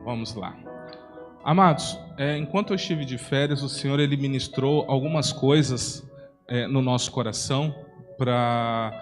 Vamos lá. Amados, enquanto eu estive de férias, o Senhor ele ministrou algumas coisas no nosso coração para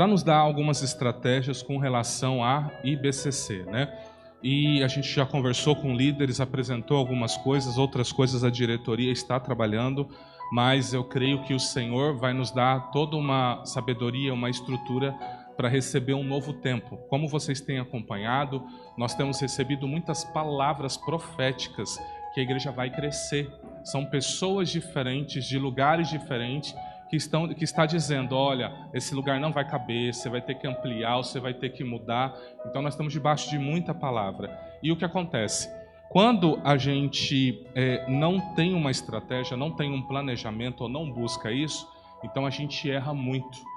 nos dar algumas estratégias com relação à IBCC, né? E a gente já conversou com líderes, apresentou algumas coisas, outras coisas a diretoria está trabalhando, mas eu creio que o Senhor vai nos dar toda uma sabedoria, uma estrutura para receber um novo tempo. Como vocês têm acompanhado, nós temos recebido muitas palavras proféticas que a igreja vai crescer. São pessoas diferentes, de lugares diferentes, que está dizendo, olha, esse lugar não vai caber, você vai ter que ampliar, você vai ter que mudar. Então nós estamos debaixo de muita palavra. E o que acontece? Quando a gente não tem uma estratégia, não tem um planejamento ou não busca isso, então a gente erra muito.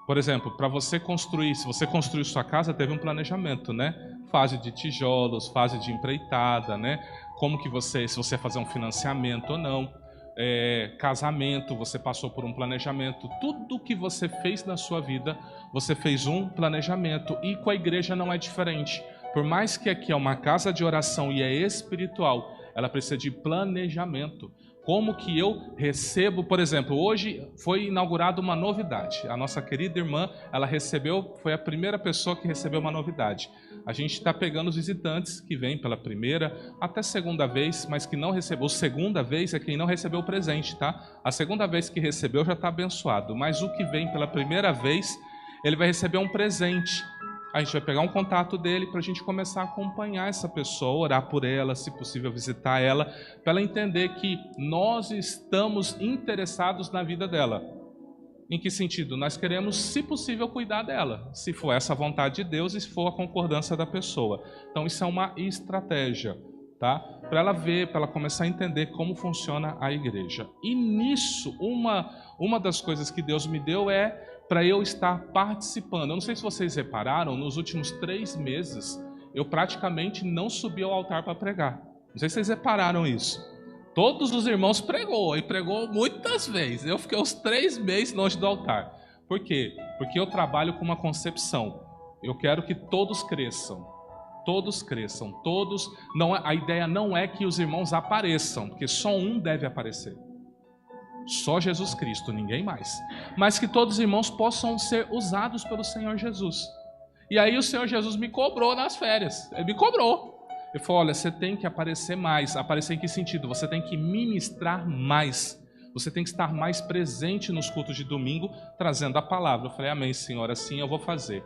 Por exemplo, para você construir, se você construiu sua casa, teve um planejamento, né? Fase de tijolos, fase de empreitada, né? Como que se você fazer um financiamento ou não. Casamento, você passou por um planejamento. Tudo que você fez na sua vida, você fez um planejamento. E com a igreja não é diferente. Por mais que aqui é uma casa de oração e é espiritual, ela precisa de planejamento. Como que eu recebo, por exemplo, hoje foi inaugurada uma novidade. A nossa querida irmã, ela recebeu, foi a primeira pessoa que recebeu uma novidade. A gente está pegando os visitantes que vêm pela primeira até segunda vez, mas que não recebeu. A segunda vez é quem não recebeu o presente, tá? A segunda vez que recebeu já está abençoado, mas o que vem pela primeira vez, ele vai receber um presente. A gente vai pegar um contato dele para a gente começar a acompanhar essa pessoa, orar por ela, se possível visitar ela, para ela entender que nós estamos interessados na vida dela. Em que sentido? Nós queremos, se possível, cuidar dela, se for essa a vontade de Deus e se for a concordância da pessoa. Então isso é uma estratégia, tá? Para ela ver, para ela começar a entender como funciona a igreja. E nisso, uma das coisas que Deus me deu para eu estar participando. Eu não sei se vocês repararam, nos últimos 3 meses, eu praticamente não subi ao altar para pregar. Não sei se vocês repararam isso. Todos os irmãos pregou, e pregou muitas vezes. Eu fiquei uns 3 meses longe do altar. Por quê? Porque eu trabalho com uma concepção. Eu quero que todos cresçam. Todos cresçam. Todos. A ideia não é que os irmãos apareçam, porque só um deve aparecer. Só Jesus Cristo, ninguém mais. Mas que todos os irmãos possam ser usados pelo Senhor Jesus. E aí o Senhor Jesus me cobrou nas férias. Ele me cobrou. Ele falou, olha, você tem que aparecer mais. Aparecer em que sentido? Você tem que ministrar mais. Você tem que estar mais presente nos cultos de domingo, trazendo a palavra. Eu falei, amém, Senhor, assim eu vou fazer.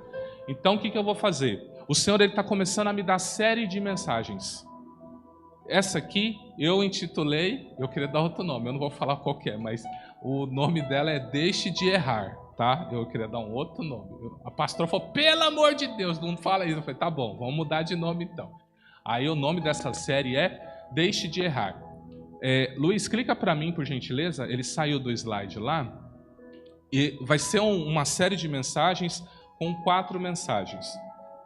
Então o que eu vou fazer? O Senhor está começando a me dar série de mensagens. Essa aqui eu intitulei, eu queria dar outro nome, eu não vou falar qual que é, mas o nome dela é Deixe de Errar, tá? Eu queria dar um outro nome. A pastora falou, pelo amor de Deus, não fala isso. Eu falei, tá bom, vamos mudar de nome então. Aí o nome dessa série é Deixe de Errar. Luiz, clica para mim, por gentileza, ele saiu do slide lá. E vai ser uma série de mensagens com 4 mensagens,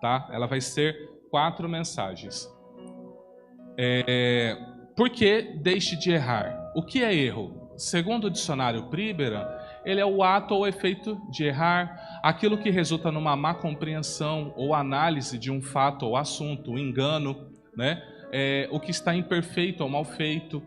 tá? Ela vai ser 4 mensagens. Por que deixe de errar? O que é erro? Segundo o dicionário Príbera, ele é o ato ou efeito de errar, aquilo que resulta numa má compreensão ou análise de um fato ou assunto, um engano, né? O que está imperfeito ou mal feito,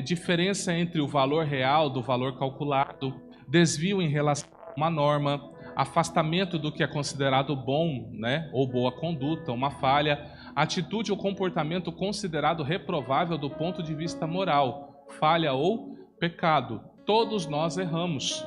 diferença entre o valor real do valor calculado, desvio em relação a uma norma, afastamento do que é considerado bom, né? Ou boa conduta, uma falha, atitude ou comportamento considerado reprovável do ponto de vista moral, falha ou pecado. Todos nós erramos.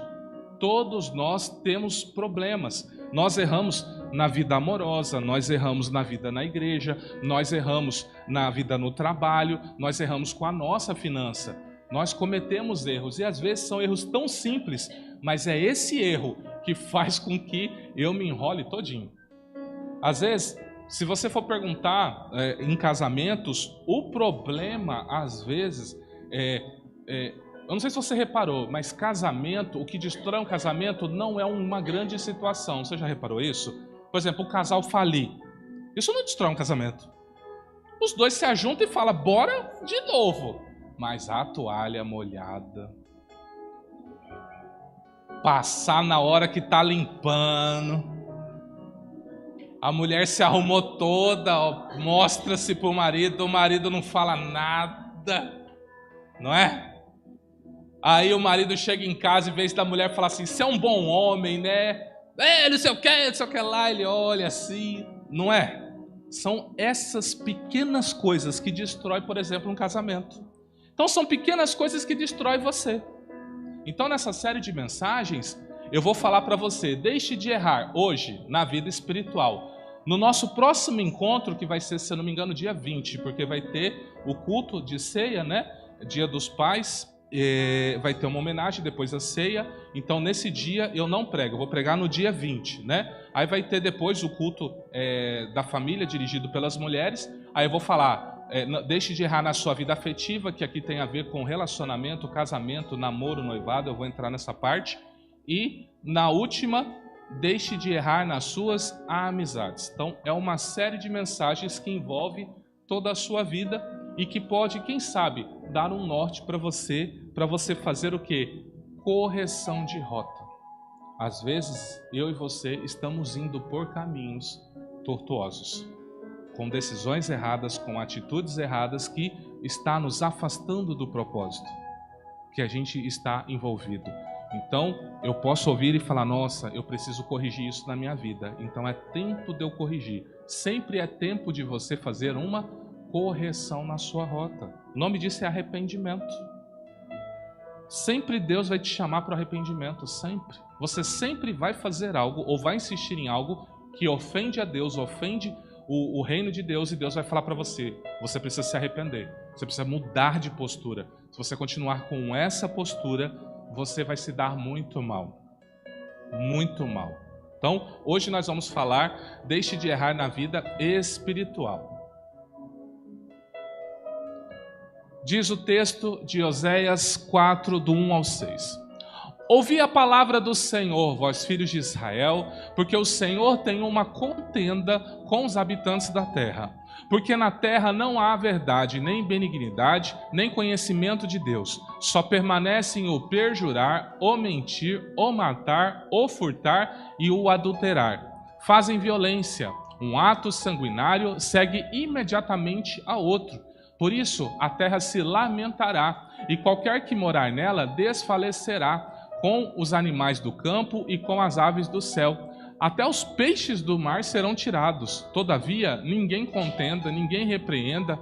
Todos nós temos problemas. Nós erramos na vida amorosa, nós erramos na vida na igreja, nós erramos na vida no trabalho, nós erramos com a nossa finança. Nós cometemos erros e às vezes são erros tão simples, mas é esse erro que faz com que eu me enrole todinho. Às vezes, se você for perguntar em casamentos, o problema, às vezes, eu não sei se você reparou, mas casamento, o que destrói um casamento não é uma grande situação. Você já reparou isso? Por exemplo, o casal falir. Isso não destrói um casamento. Os dois se ajuntam e falam, bora de novo. Mas a toalha molhada, passar na hora que está limpando, A mulher se arrumou toda, ó, mostra-se para o marido não fala nada, não é? Aí o marido chega em casa, em vez da mulher falar assim, você é um bom homem, né? Não sei o que lá, ele olha assim, não é? São essas pequenas coisas que destroem, por exemplo, um casamento. Então são pequenas coisas que destroem você. Então nessa série de mensagens, eu vou falar para você, deixe de errar hoje na vida espiritual. No nosso próximo encontro, que vai ser, se eu não me engano, dia 20, porque vai ter o culto de ceia, né? Dia dos Pais, vai ter uma homenagem depois da ceia. Então nesse dia eu não prego, eu vou pregar no dia 20, né? Aí vai ter depois o culto da família, dirigido pelas mulheres. Aí eu vou falar, deixe de errar na sua vida afetiva, que aqui tem a ver com relacionamento, casamento, namoro, noivado, eu vou entrar nessa parte. E na última, deixe de errar nas suas amizades. Então é uma série de mensagens que envolve toda a sua vida e que pode, quem sabe, dar um norte para você fazer o quê? Correção de rota. Às vezes, eu e você estamos indo por caminhos tortuosos, com decisões erradas, com atitudes erradas que está nos afastando do propósito que a gente está envolvido. Então, eu posso ouvir e falar, nossa, eu preciso corrigir isso na minha vida. Então é tempo de eu corrigir. Sempre é tempo de você fazer uma correção na sua rota. O nome disso é arrependimento. Sempre Deus vai te chamar para o arrependimento, sempre. Você sempre vai fazer algo ou vai insistir em algo que ofende a Deus, ofende o reino de Deus, e Deus vai falar para você, você precisa se arrepender, você precisa mudar de postura. Se você continuar com essa postura, você vai se dar muito mal. Muito mal. Então, hoje nós vamos falar, deixe de errar na vida espiritual. Diz o texto de Oséias 4, do 1 ao 6. Ouvi a palavra do Senhor, vós filhos de Israel, porque o Senhor tem uma contenda com os habitantes da terra. Porque na terra não há verdade, nem benignidade, nem conhecimento de Deus. Só permanecem o perjurar, o mentir, o matar, o furtar e o adulterar. Fazem violência. Um ato sanguinário segue imediatamente a outro. Por isso a terra se lamentará, e qualquer que morar nela desfalecerá, com os animais do campo e com as aves do céu. Até os peixes do mar serão tirados. Todavia, ninguém contenda, ninguém repreenda,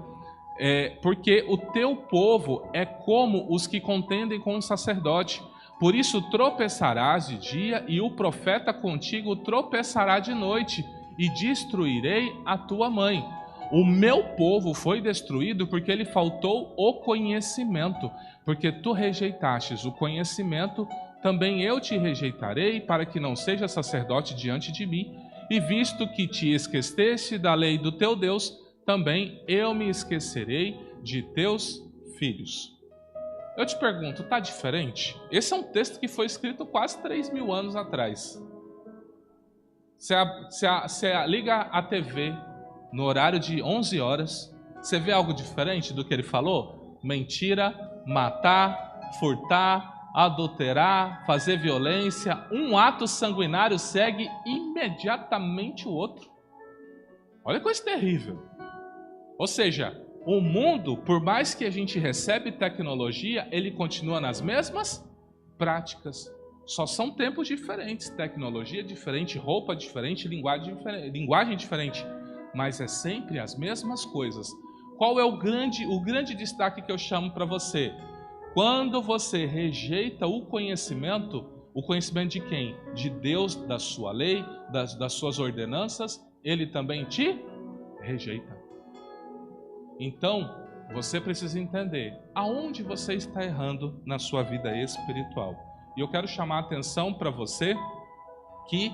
porque o teu povo é como os que contendem com o sacerdote. Por isso tropeçarás de dia, e o profeta contigo tropeçará de noite, e destruirei a tua mãe. O meu povo foi destruído porque lhe faltou o conhecimento. Porque tu rejeitastes o conhecimento, também eu te rejeitarei, para que não seja sacerdote diante de mim. E visto que te esqueceste da lei do teu Deus, também eu me esquecerei de teus filhos. Eu te pergunto, está diferente? Esse é um texto que foi escrito quase 3.000 anos atrás. Você liga a TV no horário de 11 horas, você vê algo diferente do que ele falou? Mentira, matar, furtar, adulterar, fazer violência. Um ato sanguinário segue imediatamente o outro. Olha que coisa terrível. Ou seja, o mundo, por mais que a gente recebe tecnologia, ele continua nas mesmas práticas. Só são tempos diferentes, tecnologia diferente, roupa diferente, linguagem diferente. Mas é sempre as mesmas coisas. Qual é o grande destaque que eu chamo para você? Quando você rejeita o conhecimento de quem? De Deus, da sua lei, das suas ordenanças, ele também te rejeita. Então, você precisa entender aonde você está errando na sua vida espiritual. E eu quero chamar a atenção para você que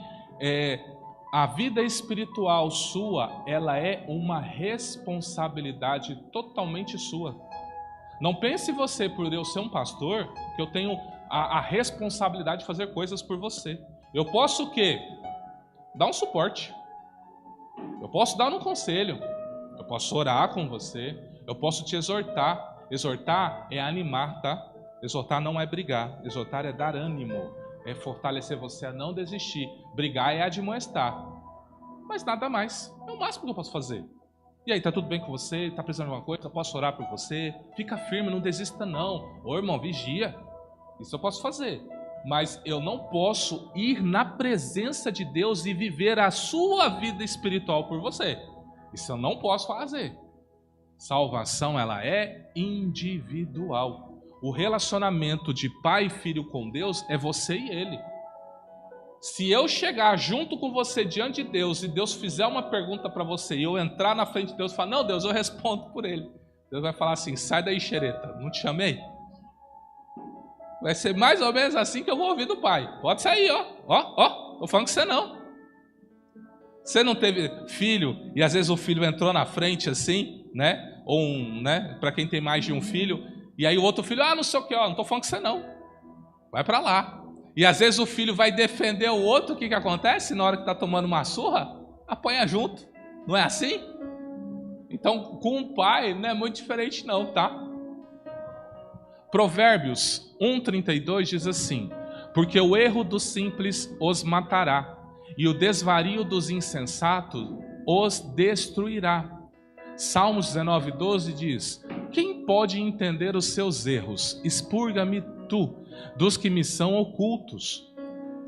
a vida espiritual sua, ela é uma responsabilidade totalmente sua. Não pense você, por eu ser um pastor, que eu tenho a responsabilidade de fazer coisas por você. Eu posso o quê? Dar um suporte. Eu posso dar um conselho. Eu posso orar com você. Eu posso te exortar. Exortar é animar, tá? Exortar não é brigar. Exortar é dar ânimo. É fortalecer você a não desistir. Brigar é admoestar. mas nada mais. É o máximo que eu posso fazer. E aí, tá tudo bem com você? Tá precisando de alguma coisa? Eu posso orar por você? Fica firme, não desista não. Ô irmão, vigia. Isso eu posso fazer. Mas eu não posso ir na presença de Deus e viver a sua vida espiritual por você. Isso eu não posso fazer. Salvação, ela é individual. O relacionamento de pai e filho com Deus é você e ele. Se eu chegar junto com você diante de Deus e Deus fizer uma pergunta para você e eu entrar na frente de Deus e falar, não, Deus, eu respondo por ele. Deus vai falar assim, sai daí, xereta, não te chamei? Vai ser mais ou menos assim que eu vou ouvir do pai. Pode sair, ó, tô falando que você não. Você não teve filho e às vezes o filho entrou na frente assim, né? Ou para quem tem mais de um filho, e aí o outro filho, não sei o que, não tô falando que você não. Vai para lá. E às vezes o filho vai defender o outro, o que acontece? Na hora que está tomando uma surra, apanha junto. Não é assim? Então, com o pai não é muito diferente não, tá? Provérbios 1,32 diz assim, porque o erro dos simples os matará, e o desvario dos insensatos os destruirá. Salmos 19,12 diz, quem pode entender os seus erros? Expurga-me tu, dos que me são ocultos.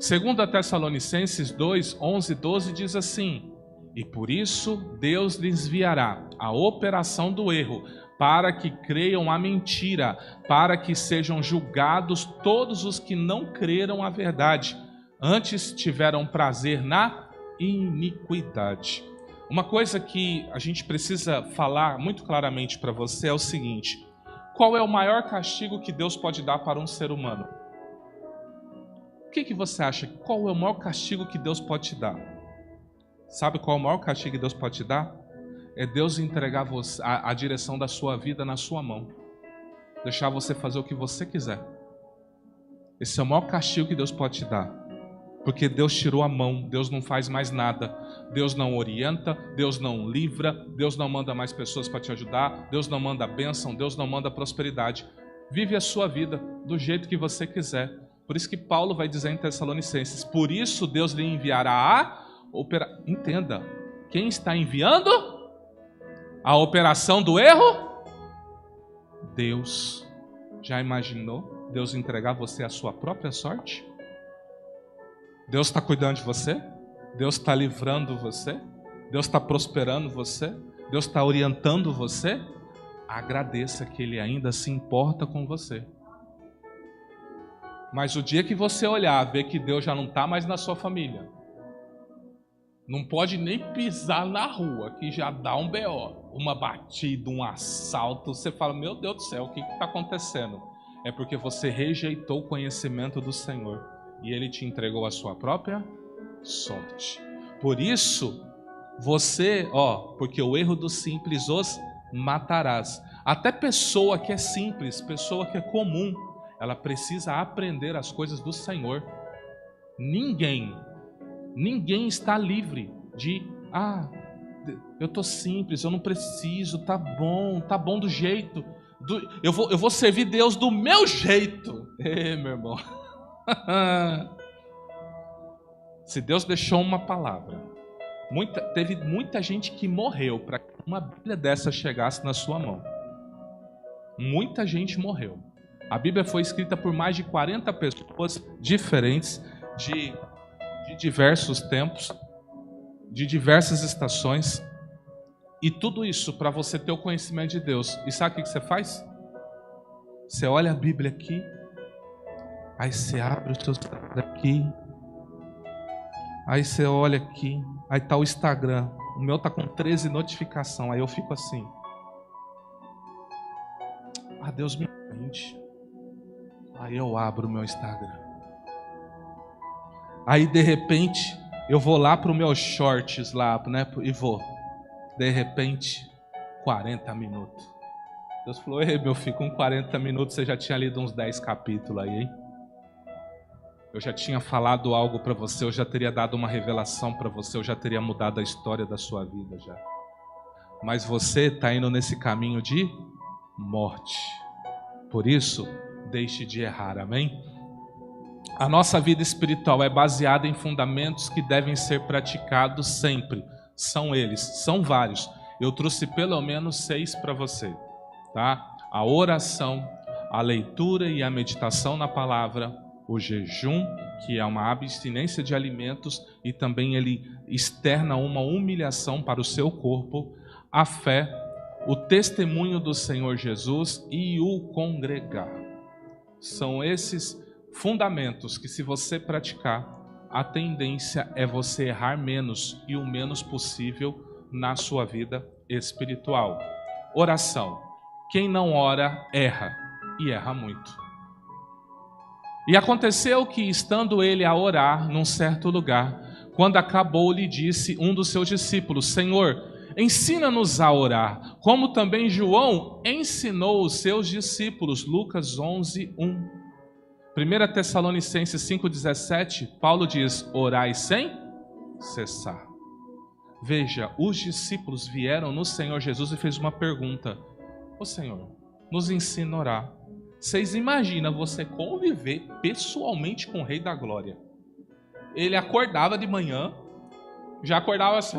2 Tessalonicenses 2, 11 e 12 diz assim, e por isso Deus lhes enviará a operação do erro, para que creiam a mentira, para que sejam julgados todos os que não creram a verdade, antes tiveram prazer na iniquidade. Uma coisa que a gente precisa falar muito claramente para você é o seguinte, qual é o maior castigo que Deus pode dar para um ser humano? O que você acha? Qual é o maior castigo que Deus pode te dar? Sabe qual é o maior castigo que Deus pode te dar? É Deus entregar a direção da sua vida na sua mão. Deixar você fazer o que você quiser. Esse é o maior castigo que Deus pode te dar. Porque Deus tirou a mão, Deus não faz mais nada. Deus não orienta, Deus não livra, Deus não manda mais pessoas para te ajudar, Deus não manda bênção, Deus não manda prosperidade. Vive a sua vida do jeito que você quiser. Por isso que Paulo vai dizer em Tessalonicenses, por isso Deus lhe enviará Entenda, quem está enviando a operação do erro? Deus. Já imaginou Deus entregar você a sua própria sorte? Deus está cuidando de você? Deus está livrando você? Deus está prosperando você? Deus está orientando você? Agradeça que Ele ainda se importa com você. Mas o dia que você olhar, ver que Deus já não está mais na sua família, não pode nem pisar na rua, que já dá um BO, uma batida, um assalto, você fala, meu Deus do céu, o que está acontecendo? É porque você rejeitou o conhecimento do Senhor e Ele te entregou a sua própria sorte. Por isso, você, porque o erro dos simples os matarás. Até pessoa que é simples, pessoa que é comum, ela precisa aprender as coisas do Senhor. Ninguém está livre de, eu estou simples, eu não preciso, tá bom do jeito, eu vou servir Deus do meu jeito. Meu irmão, se Deus deixou uma palavra, teve muita gente que morreu para que uma Bíblia dessa chegasse na sua mão. Muita gente morreu. A Bíblia foi escrita por mais de 40 pessoas diferentes, de diversos tempos, de diversas estações, e tudo isso para você ter o conhecimento de Deus. E sabe o que você faz? Você olha a Bíblia aqui, aí você abre o seu celular aqui, aí você olha aqui, aí está o Instagram, o meu está com 13 notificações, aí eu fico assim, Deus me entende. Aí eu abro o meu Instagram. Aí de repente eu vou lá para os meus shorts lá, né? E vou. De repente, 40 minutos. Deus falou, ei meu filho, com 40 minutos você já tinha lido uns 10 capítulos aí, hein? Eu já tinha falado algo para você, eu já teria dado uma revelação para você, eu já teria mudado a história da sua vida já. Mas você está indo nesse caminho de morte. Por isso, deixe de errar, amém? A nossa vida espiritual é baseada em fundamentos que devem ser praticados sempre. São eles, são vários. Eu trouxe pelo menos 6 para você, tá? A oração, a leitura e a meditação na palavra, o jejum, que é uma abstinência de alimentos, e também ele externa uma humilhação para o seu corpo, a fé, o testemunho do Senhor Jesus e o congregar. São esses fundamentos que, se você praticar, a tendência é você errar menos e o menos possível na sua vida espiritual. Oração. Quem não ora, erra, e erra muito. E aconteceu que, estando ele a orar num certo lugar, quando acabou, lhe disse um dos seus discípulos: Senhor, ensina-nos a orar, como também João ensinou os seus discípulos. Lucas 11, 1. 1 Tessalonicenses 5,17, Paulo diz: orai sem cessar. Veja, os discípulos vieram no Senhor Jesus e fez uma pergunta: ô Senhor, nos ensina a orar. Vocês imaginam você conviver pessoalmente com o Rei da Glória? Ele acordava de manhã, já acordava assim,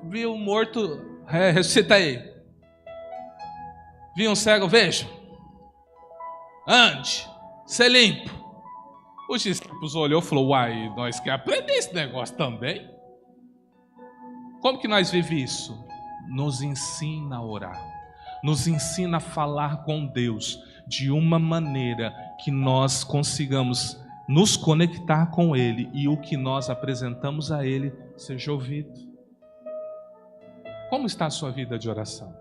viu um morto, ressuscita aí. Viu um cego, veja. Ande, ser limpo. Os discípulos olhou e falou: uai, nós queremos aprender esse negócio também. Como que nós vivemos isso? Nos ensina a orar. Nos ensina a falar com Deus de uma maneira que nós consigamos nos conectar com Ele e o que nós apresentamos a Ele seja ouvido. Como está a sua vida de oração?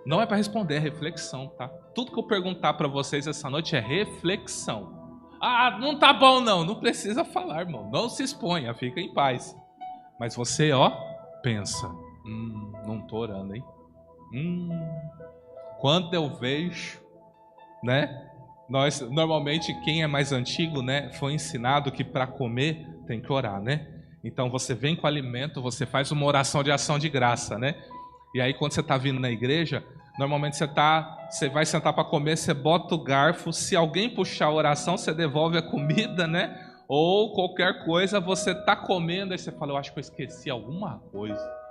Não é para responder, é reflexão, tá? Tudo que eu perguntar para vocês essa noite é reflexão. Ah, não tá bom não, não precisa falar, irmão. Não se exponha, fica em paz. Mas você, pensa, não tô orando, hein? Quando eu vejo, né? Nós, normalmente, quem é mais antigo, né? Foi ensinado que para comer tem que orar, né? Então você vem com o alimento, você faz uma oração de ação de graça, né? E aí quando você está vindo na igreja, normalmente você vai sentar para comer, você bota o garfo, se alguém puxar a oração, você devolve a comida, né? Ou qualquer coisa, você está comendo, aí você fala: eu acho que eu esqueci alguma coisa.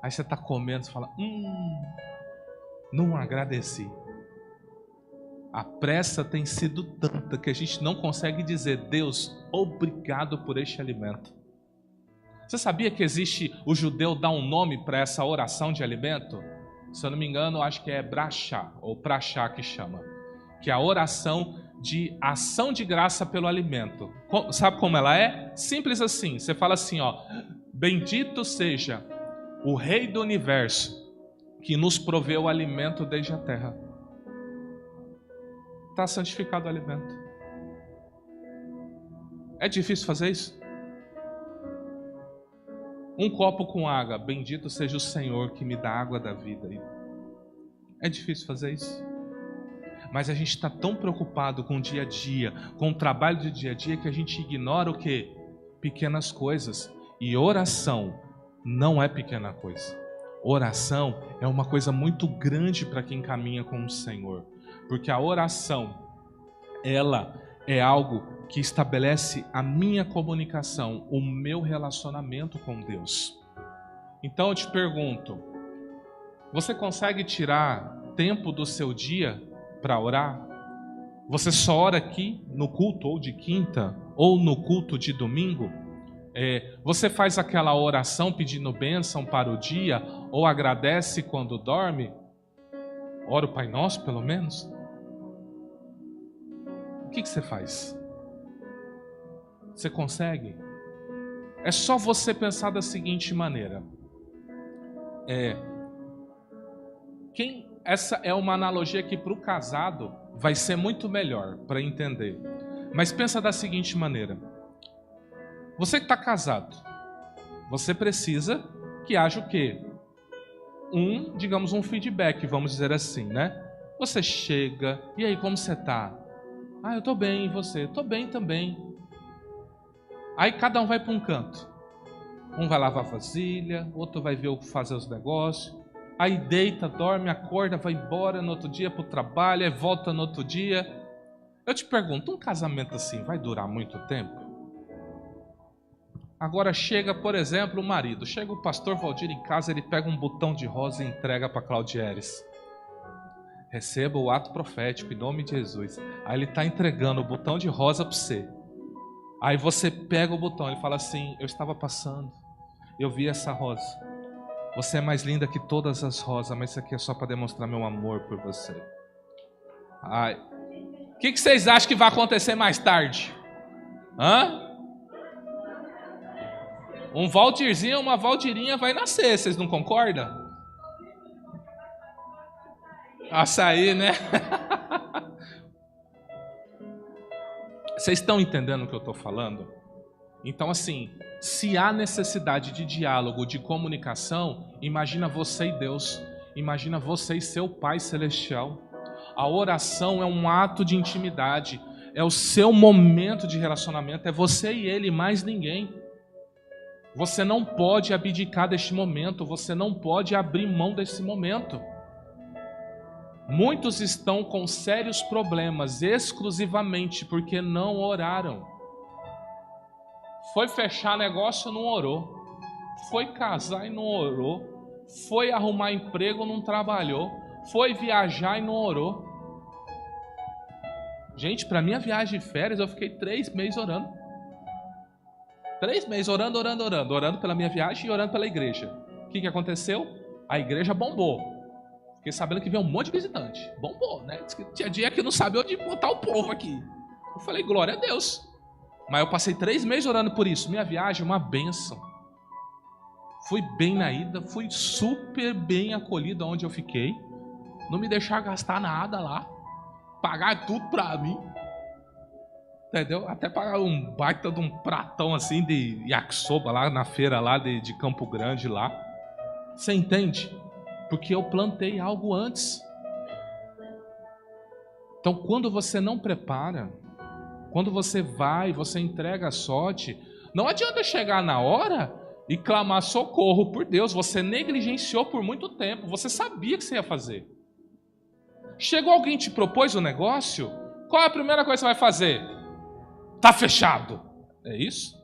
Aí você está comendo, você fala: não agradeci. A pressa tem sido tanta que a gente não consegue dizer: Deus, obrigado por este alimento. Você sabia que existe, o judeu dá um nome para essa oração de alimento? Se eu não me engano, acho que é brachá, ou prachá que chama. Que é a oração de ação de graça pelo alimento. Sabe como ela é? Simples assim. Você fala assim, bendito seja o Rei do Universo, que nos proveu o alimento desde a terra. Está santificado o alimento. É difícil fazer isso? Um copo com água, bendito seja o Senhor que me dá água da vida. É difícil fazer isso? Mas a gente está tão preocupado com o dia a dia, com o trabalho do dia a dia, que a gente ignora o quê? Pequenas coisas. E oração não é pequena coisa. Oração é uma coisa muito grande para quem caminha com o Senhor. Porque a oração, ela é algo que estabelece a minha comunicação, o meu relacionamento com Deus. Então eu te pergunto, você consegue tirar tempo do seu dia para orar? Você só ora aqui no culto ou de quinta ou no culto de domingo? Você faz aquela oração pedindo bênção para o dia ou agradece quando dorme? Ora o Pai Nosso, pelo menos? O que você faz? Você consegue? É só você pensar da seguinte maneira. Essa é uma analogia que para o casado vai ser muito melhor para entender. Mas pensa da seguinte maneira. Você que está casado, você precisa que haja o quê? Digamos, um feedback, vamos dizer assim, né? Você chega, e aí, como você está? Eu estou bem, e você? Estou bem também. Aí cada um vai para um canto. Um vai lavar a vasilha, outro vai fazer os negócios. Aí deita, dorme, acorda, vai embora no outro dia para o trabalho, aí volta no outro dia. Eu te pergunto, um casamento assim vai durar muito tempo? Agora chega, por exemplo, o marido. Chega o pastor Valdir em casa, ele pega um botão de rosa e entrega para Claudieres. Receba o ato profético em nome de Jesus. Aí ele está entregando o botão de rosa para você. Aí você pega o botão, ele fala assim: eu estava passando, eu vi essa rosa. Você é mais linda que todas as rosas, mas isso aqui é só para demonstrar meu amor por você. Ai. O que vocês acham que vai acontecer mais tarde? Um Valdirzinho, uma Valdirinha vai nascer, vocês não concordam? Açaí, né? Vocês estão entendendo o que eu estou falando? Então, assim, se há necessidade de diálogo, de comunicação, imagina você e Deus, imagina você e seu Pai Celestial. A oração é um ato de intimidade, é o seu momento de relacionamento, é você e Ele, mais ninguém. Você não pode abdicar deste momento, você não pode abrir mão desse momento. Muitos estão com sérios problemas exclusivamente porque não oraram. Foi fechar negócio, não orou. Foi casar e não orou. Foi arrumar emprego, não trabalhou. Foi viajar e não orou. Gente, para minha viagem de férias, eu fiquei 3 meses orando. 3 meses orando pela minha viagem e orando pela igreja. O que aconteceu? A igreja bombou. Fiquei sabendo que veio um monte de visitante. Bombou, né? Tinha dia que não sabia onde botar o povo aqui. Eu falei, glória a Deus. Mas eu passei 3 meses orando por isso. Minha viagem, uma bênção. Fui bem na ida, fui super bem acolhido onde eu fiquei. Não me deixaram gastar nada lá. Pagar tudo pra mim. Entendeu? Até pagar um baita de um pratão assim de yakisoba lá na feira lá de Campo Grande lá. Você entende? Porque eu plantei algo antes. Então, quando você não prepara, quando você vai, você entrega a sorte, não adianta chegar na hora e clamar socorro por Deus. Você negligenciou por muito tempo. Você sabia que você ia fazer. Chegou alguém e te propôs o negócio, qual é a primeira coisa que você vai fazer? Tá fechado. É isso?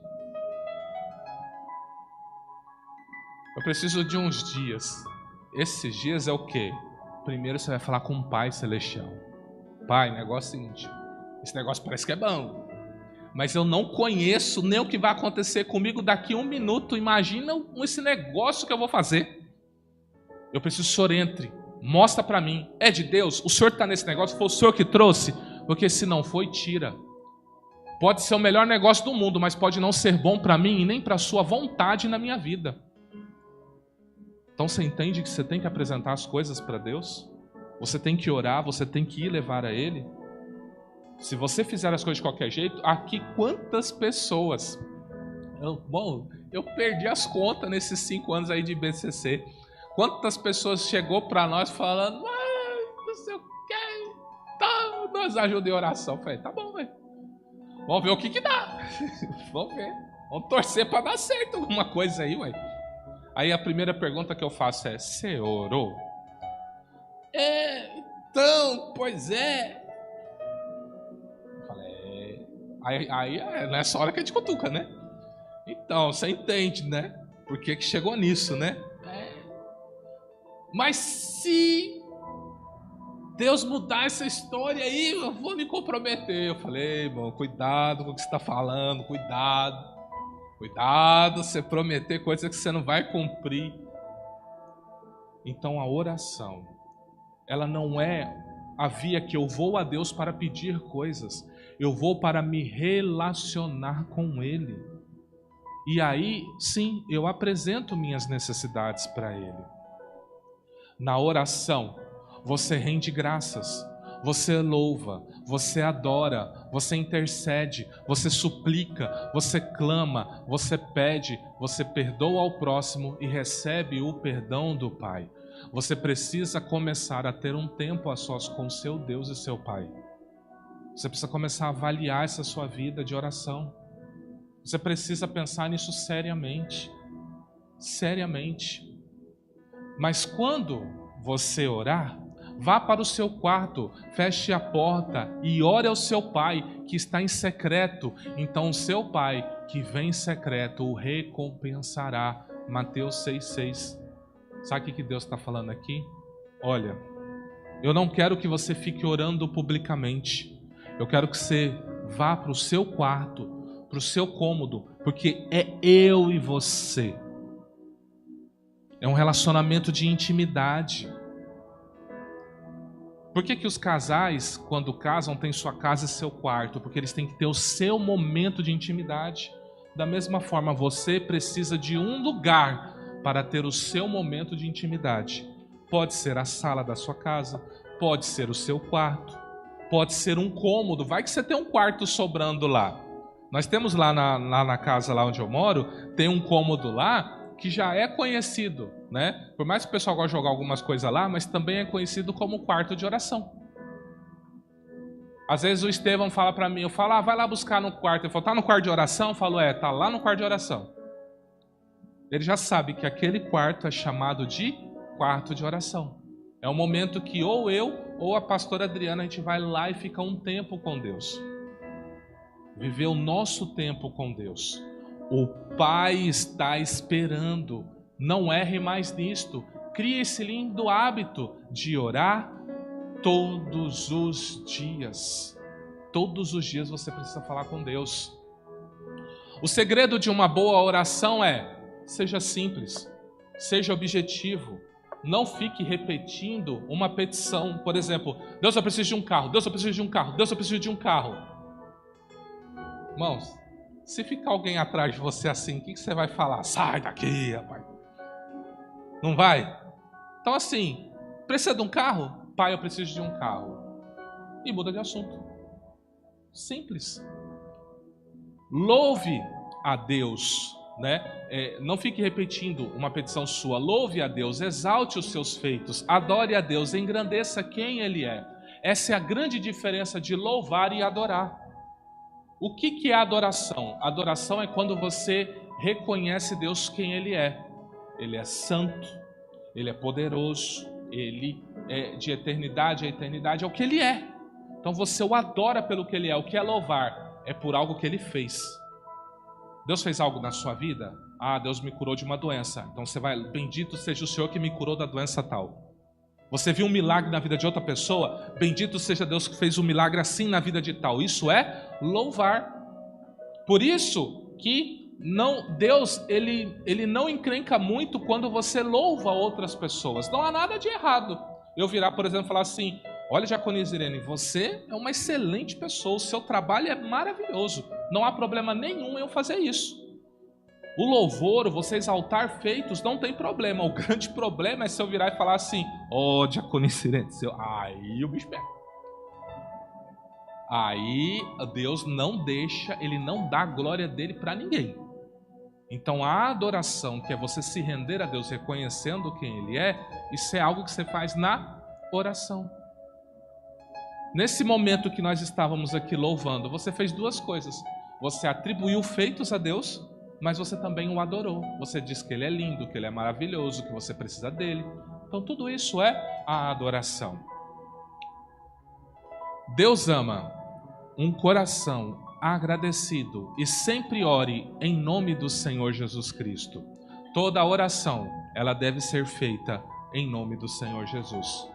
Eu preciso de uns dias. Esses dias é o quê? Primeiro você vai falar com o Pai Celestial. Pai, negócio é o seguinte. Esse negócio parece que é bom, mas eu não conheço nem o que vai acontecer comigo daqui a 1 minuto. Imagina esse negócio que eu vou fazer. Eu preciso que o Senhor entre. Mostra para mim. É de Deus? O Senhor está nesse negócio? Foi o Senhor que trouxe? Porque se não foi, tira. Pode ser o melhor negócio do mundo, mas pode não ser bom para mim e nem para a sua vontade na minha vida. Então você entende que você tem que apresentar as coisas para Deus? Você tem que orar, você tem que ir levar a Ele? Se você fizer as coisas de qualquer jeito, aqui quantas pessoas... Eu perdi as contas nesses 5 anos aí de BCC. Quantas pessoas chegou para nós falando, não sei o que, tá, nos ajuda em oração. Eu falei, tá bom, velho. Vamos ver o que dá. Vamos ver. Vamos torcer para dar certo alguma coisa aí, ué. Aí a primeira pergunta que eu faço é, você orou? Então, pois é. Eu falei, Aí é nessa hora que a gente cutuca, né? Então, você entende, né? Por que chegou nisso, né? Mas se Deus mudar essa história aí, eu vou me comprometer. Eu falei, irmão, cuidado com o que você está falando, cuidado. Cuidado, você prometer coisas que você não vai cumprir. Então a oração, ela não é a via que eu vou a Deus para pedir coisas. Eu vou para me relacionar com Ele. E aí, sim, eu apresento minhas necessidades para Ele. Na oração, você rende graças, você louva, você adora, você intercede, você suplica, você clama, você pede, você perdoa ao próximo e recebe o perdão do Pai. Você precisa começar a ter um tempo a sós com seu Deus e seu Pai. Você precisa começar a avaliar essa sua vida de oração. Você precisa pensar nisso seriamente. Seriamente. Mas quando você orar, Vá para o seu quarto, feche a porta e ore ao seu pai que está em secreto. Então o seu pai que vem em secreto o recompensará. Mateus 6,6. Sabe o que Deus está falando aqui? Olha, eu não quero que você fique orando publicamente. Eu quero que você vá para o seu quarto, para o seu cômodo, porque é eu e você. É um relacionamento de intimidade. Por que os casais, quando casam, têm sua casa e seu quarto? Porque eles têm que ter o seu momento de intimidade. Da mesma forma, você precisa de um lugar para ter o seu momento de intimidade. Pode ser a sala da sua casa, pode ser o seu quarto, pode ser um cômodo. Vai que você tem um quarto sobrando lá. Nós temos lá na casa lá onde eu moro, tem um cômodo lá que já é conhecido, né? Por mais que o pessoal goste de jogar algumas coisas lá, mas também é conhecido como quarto de oração. Às vezes o Estevão fala para mim, eu falo, vai lá buscar no quarto. Ele fala, tá no quarto de oração? Eu falo, tá lá no quarto de oração. Ele já sabe que aquele quarto é chamado de quarto de oração. É um momento que ou eu ou a pastora Adriana, a gente vai lá e fica um tempo com Deus. Viver o nosso tempo com Deus. O Pai está esperando. Não erre mais nisto. Crie esse lindo hábito de orar todos os dias. Todos os dias você precisa falar com Deus. O segredo de uma boa oração é: seja simples, seja objetivo. Não fique repetindo uma petição. Por exemplo, Deus, eu preciso de um carro. Deus, eu preciso de um carro. Deus, eu preciso de um carro. Irmãos, se ficar alguém atrás de você assim, o que você vai falar? Sai daqui, rapaz. Não vai? Então assim, precisa de um carro? Pai, eu preciso de um carro. E muda de assunto. Simples. Louve a Deus, né? Não fique repetindo uma petição sua. Louve a Deus, exalte os seus feitos, adore a Deus, engrandeça quem Ele é. Essa é a grande diferença de louvar e adorar. O que é adoração? Adoração é quando você reconhece Deus quem Ele é. Ele é santo, Ele é poderoso, Ele é de eternidade a eternidade, é o que Ele é. Então você o adora pelo que Ele é. O que é louvar? É por algo que Ele fez. Deus fez algo na sua vida? Deus me curou de uma doença. Então você vai, bendito seja o Senhor que me curou da doença tal. Você viu um milagre na vida de outra pessoa? Bendito seja Deus que fez um milagre assim na vida de tal. Isso é louvar. Por isso que Deus ele não encrenca muito quando você louva outras pessoas. Não há nada de errado. Eu virar, por exemplo, e falar assim: olha, Diaconisa Irene, você é uma excelente pessoa, o seu trabalho é maravilhoso. Não há problema nenhum em eu fazer isso. O louvor, você exaltar feitos, não tem problema. O grande problema é se eu virar e falar assim: Diaconisa Irene, aí o bicho pega. Aí Deus não deixa, Ele não dá a glória dele para ninguém. Então a adoração, que é você se render a Deus reconhecendo quem Ele é, isso é algo que você faz na oração. Nesse momento que nós estávamos aqui louvando, você fez duas coisas. Você atribuiu feitos a Deus, mas você também o adorou. Você diz que Ele é lindo, que Ele é maravilhoso, que você precisa dEle. Então tudo isso é a adoração. Deus ama um coração agradecido e sempre ore em nome do Senhor Jesus Cristo. Toda oração, ela deve ser feita em nome do Senhor Jesus.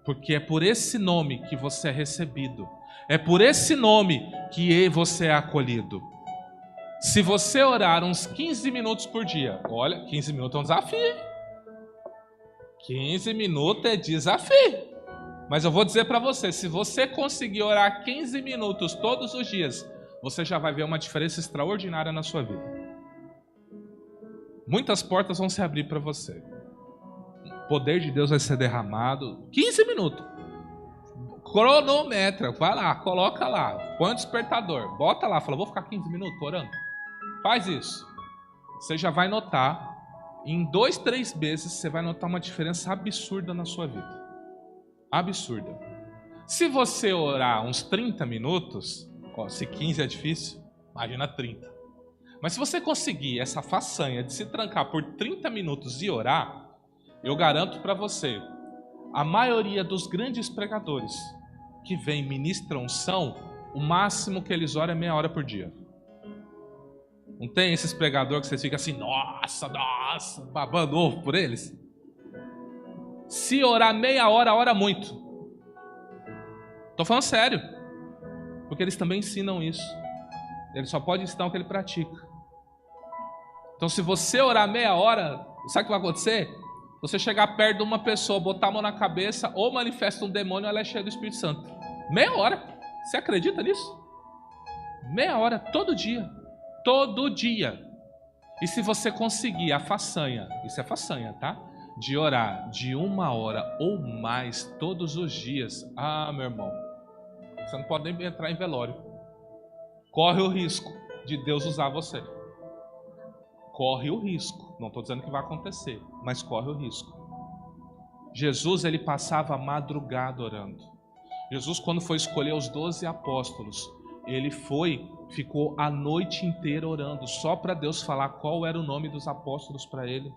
Porque é por esse nome que você é recebido. É por esse nome que você é acolhido. Se você orar uns 15 minutos por dia, olha, 15 minutos é um desafio. 15 minutos é desafio. Mas eu vou dizer para você, se você conseguir orar 15 minutos todos os dias, você já vai ver uma diferença extraordinária na sua vida. Muitas portas vão se abrir para você. O poder de Deus vai ser derramado. 15 minutos. Cronometra, vai lá, coloca lá, põe o despertador, bota lá, fala, vou ficar 15 minutos orando. Faz isso. Você já vai notar, em 2, 3 meses, você vai notar uma diferença absurda na sua vida. Absurda. Se você orar uns 30 minutos, se 15 é difícil, imagina 30. Mas se você conseguir essa façanha de se trancar por 30 minutos e orar, eu garanto para você, a maioria dos grandes pregadores que vêm e ministram unção, o máximo que eles oram é meia hora por dia. Não tem esses pregadores que você fica assim, nossa, babando ovo por eles? Se orar meia hora, ora muito. Estou falando sério. Porque eles também ensinam isso. Ele só pode ensinar o que ele pratica. Então, se você orar meia hora, sabe o que vai acontecer? Você chegar perto de uma pessoa, botar a mão na cabeça, ou manifesta um demônio, ou ela é cheia do Espírito Santo. Meia hora. Você acredita nisso? Meia hora, todo dia. Todo dia. E se você conseguir a façanha, isso é façanha, tá? De orar de 1 hora ou mais todos os dias. Ah, meu irmão, você não pode nem entrar em velório. Corre o risco de Deus usar você. Corre o risco. Não estou dizendo que vai acontecer, mas corre o risco. Jesus, ele passava a madrugada orando. Jesus, quando foi escolher os 12 apóstolos, ele ficou a noite inteira orando, só para Deus falar qual era o nome dos apóstolos para ele.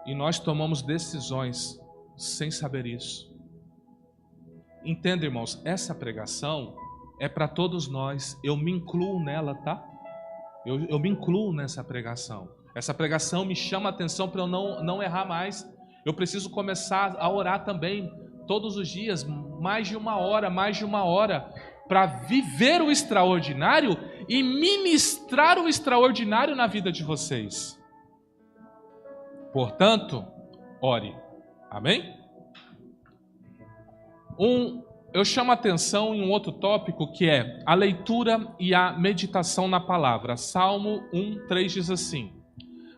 E nós tomamos decisões sem saber isso. Entenda, irmãos, essa pregação é para todos nós. Eu me incluo nela, tá? Eu me incluo nessa pregação. Essa pregação me chama a atenção para eu não errar mais. Eu preciso começar a orar também, todos os dias, mais de uma hora, para viver o extraordinário e ministrar o extraordinário na vida de vocês. Portanto, ore. Amém? Eu chamo a atenção em um outro tópico, que é a leitura e a meditação na palavra. Salmo 1:3 diz assim: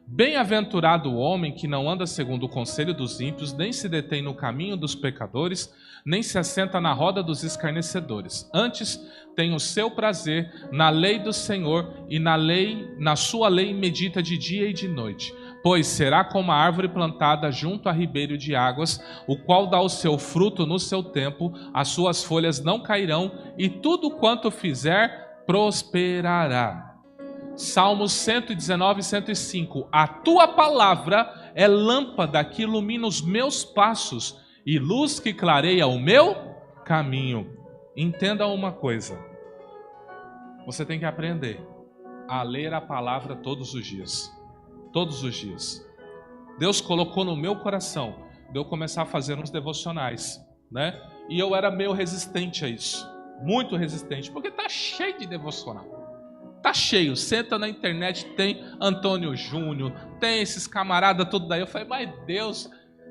Bem-aventurado o homem que não anda segundo o conselho dos ímpios, nem se detém no caminho dos pecadores, nem se assenta na roda dos escarnecedores. Antes tem o seu prazer na lei do Senhor, e na sua lei medita de dia e de noite. Pois será como a árvore plantada junto a ribeiro de águas, o qual dá o seu fruto no seu tempo, as suas folhas não cairão, e tudo quanto fizer prosperará. Salmos 119, 105. A tua palavra é lâmpada que ilumina os meus passos e luz que clareia o meu caminho. Entenda uma coisa. Você tem que aprender a ler a palavra todos os dias. Todos os dias. Deus colocou no meu coração de eu começar a fazer uns devocionais, né? E eu era meio resistente a isso. Muito resistente, porque tá cheio de devocional. Tá cheio, senta na internet, tem Antônio Júnior, tem esses camaradas tudo daí. Eu falei, mas Deus,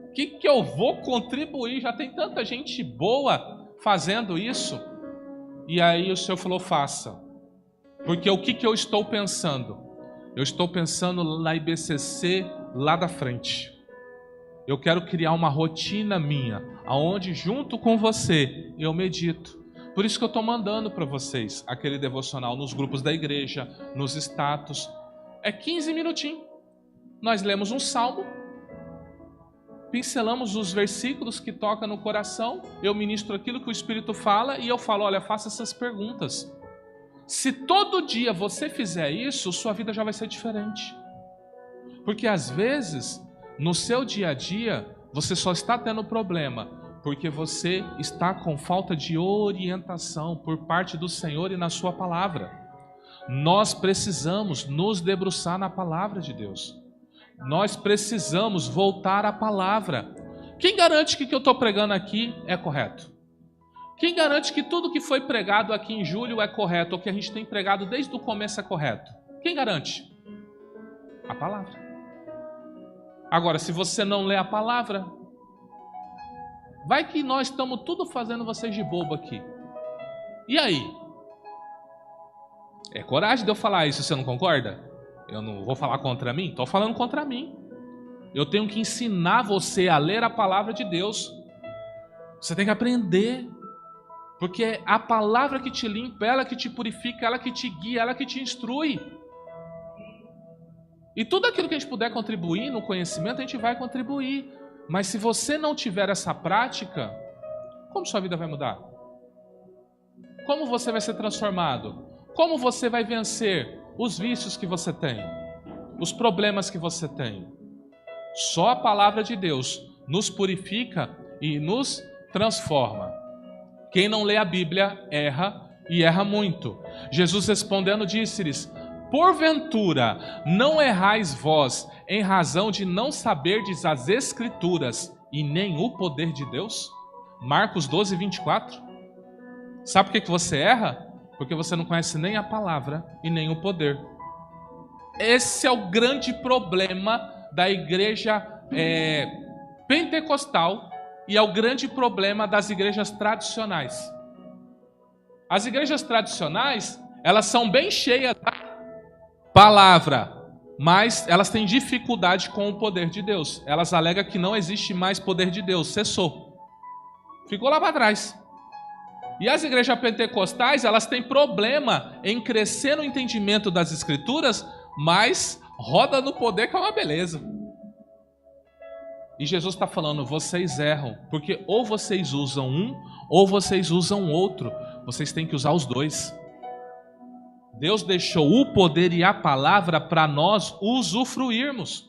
o que eu vou contribuir? Já tem tanta gente boa fazendo isso. E aí o Senhor falou, faça. Porque o que eu estou pensando? Eu estou pensando na IBCC lá da frente. Eu quero criar uma rotina minha, aonde junto com você eu medito. Por isso que eu estou mandando para vocês aquele devocional nos grupos da igreja, nos status. É 15 minutinhos. Nós lemos um salmo, pincelamos os versículos que tocam no coração, eu ministro aquilo que o Espírito fala e eu falo, olha, faça essas perguntas. Se todo dia você fizer isso, sua vida já vai ser diferente. Porque às vezes, no seu dia a dia, você só está tendo problema porque você está com falta de orientação por parte do Senhor e na sua palavra. Nós precisamos nos debruçar na palavra de Deus. Nós precisamos voltar à palavra. Quem garante que o que eu estou pregando aqui é correto? Quem garante que tudo que foi pregado aqui em julho é correto, ou que a gente tem pregado desde o começo é correto? Quem garante? A palavra. Agora, se você não lê a palavra, vai que nós estamos tudo fazendo vocês de bobo aqui. E aí? É coragem de eu falar isso, você não concorda? Eu não vou falar contra mim? Estou falando contra mim. Eu tenho que ensinar você a ler a palavra de Deus. Você tem que aprender. Porque é a palavra que te limpa, ela que te purifica, ela que te guia, ela que te instrui. E tudo aquilo que a gente puder contribuir no conhecimento, a gente vai contribuir. Mas se você não tiver essa prática, como sua vida vai mudar? Como você vai ser transformado? Como você vai vencer os vícios que você tem? Os problemas que você tem? Só a palavra de Deus nos purifica e nos transforma. Quem não lê a Bíblia erra e erra muito. Jesus respondendo disse-lhes: porventura não errais vós em razão de não saberdes as Escrituras e nem o poder de Deus? Marcos 12, 24. Sabe por que você erra? Porque você não conhece nem a palavra e nem o poder. Esse é o grande problema da igreja pentecostal e é o grande problema das igrejas tradicionais. As igrejas tradicionais, elas são bem cheias da palavra, mas elas têm dificuldade com o poder de Deus. Elas alegam que não existe mais poder de Deus, cessou. Ficou lá para trás. E as igrejas pentecostais, elas têm problema em crescer no entendimento das Escrituras, mas roda no poder que é uma beleza. E Jesus está falando, vocês erram, porque ou vocês usam um, ou vocês usam outro. Vocês têm que usar os dois. Deus deixou o poder e a palavra para nós usufruirmos.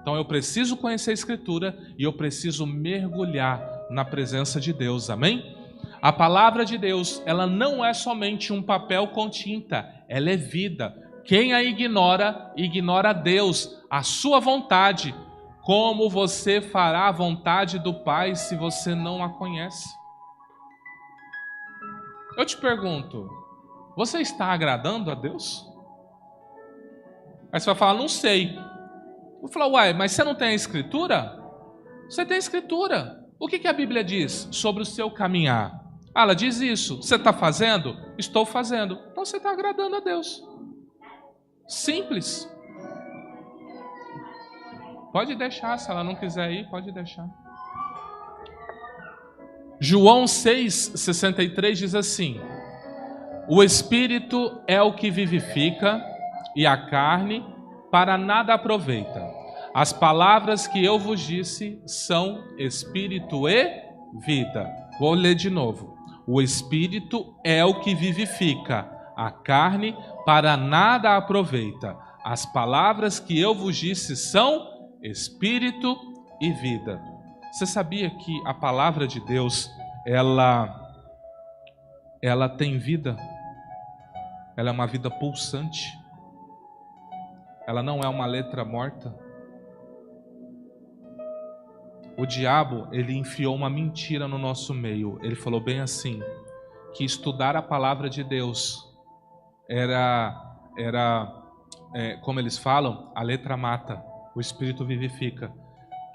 Então eu preciso conhecer a Escritura e eu preciso mergulhar na presença de Deus, amém? A palavra de Deus, ela não é somente um papel com tinta, ela é vida. Quem a ignora, ignora Deus, a sua vontade. Como você fará a vontade do Pai se você não a conhece? Eu te pergunto, você está agradando a Deus? Aí você vai falar, não sei. Eu vou falar, uai, mas você não tem a Escritura? Você tem a Escritura. O que a Bíblia diz sobre o seu caminhar? Ah, ela diz isso. Você está fazendo? Estou fazendo. Então você está agradando a Deus. Simples. Pode deixar, se ela não quiser ir, pode deixar. João 6,63 diz assim: o Espírito é o que vivifica, e a carne para nada aproveita. As palavras que eu vos disse são Espírito e vida. Vou ler de novo. O Espírito é o que vivifica, a carne para nada aproveita. As palavras que eu vos disse são Espírito e vida. Você sabia que a palavra de Deus, ela tem vida? Ela é uma vida pulsante. Ela não é uma letra morta. O diabo, ele enfiou uma mentira no nosso meio. Ele falou bem assim, que estudar a palavra de Deus como eles falam, a letra mata. O Espírito vivifica.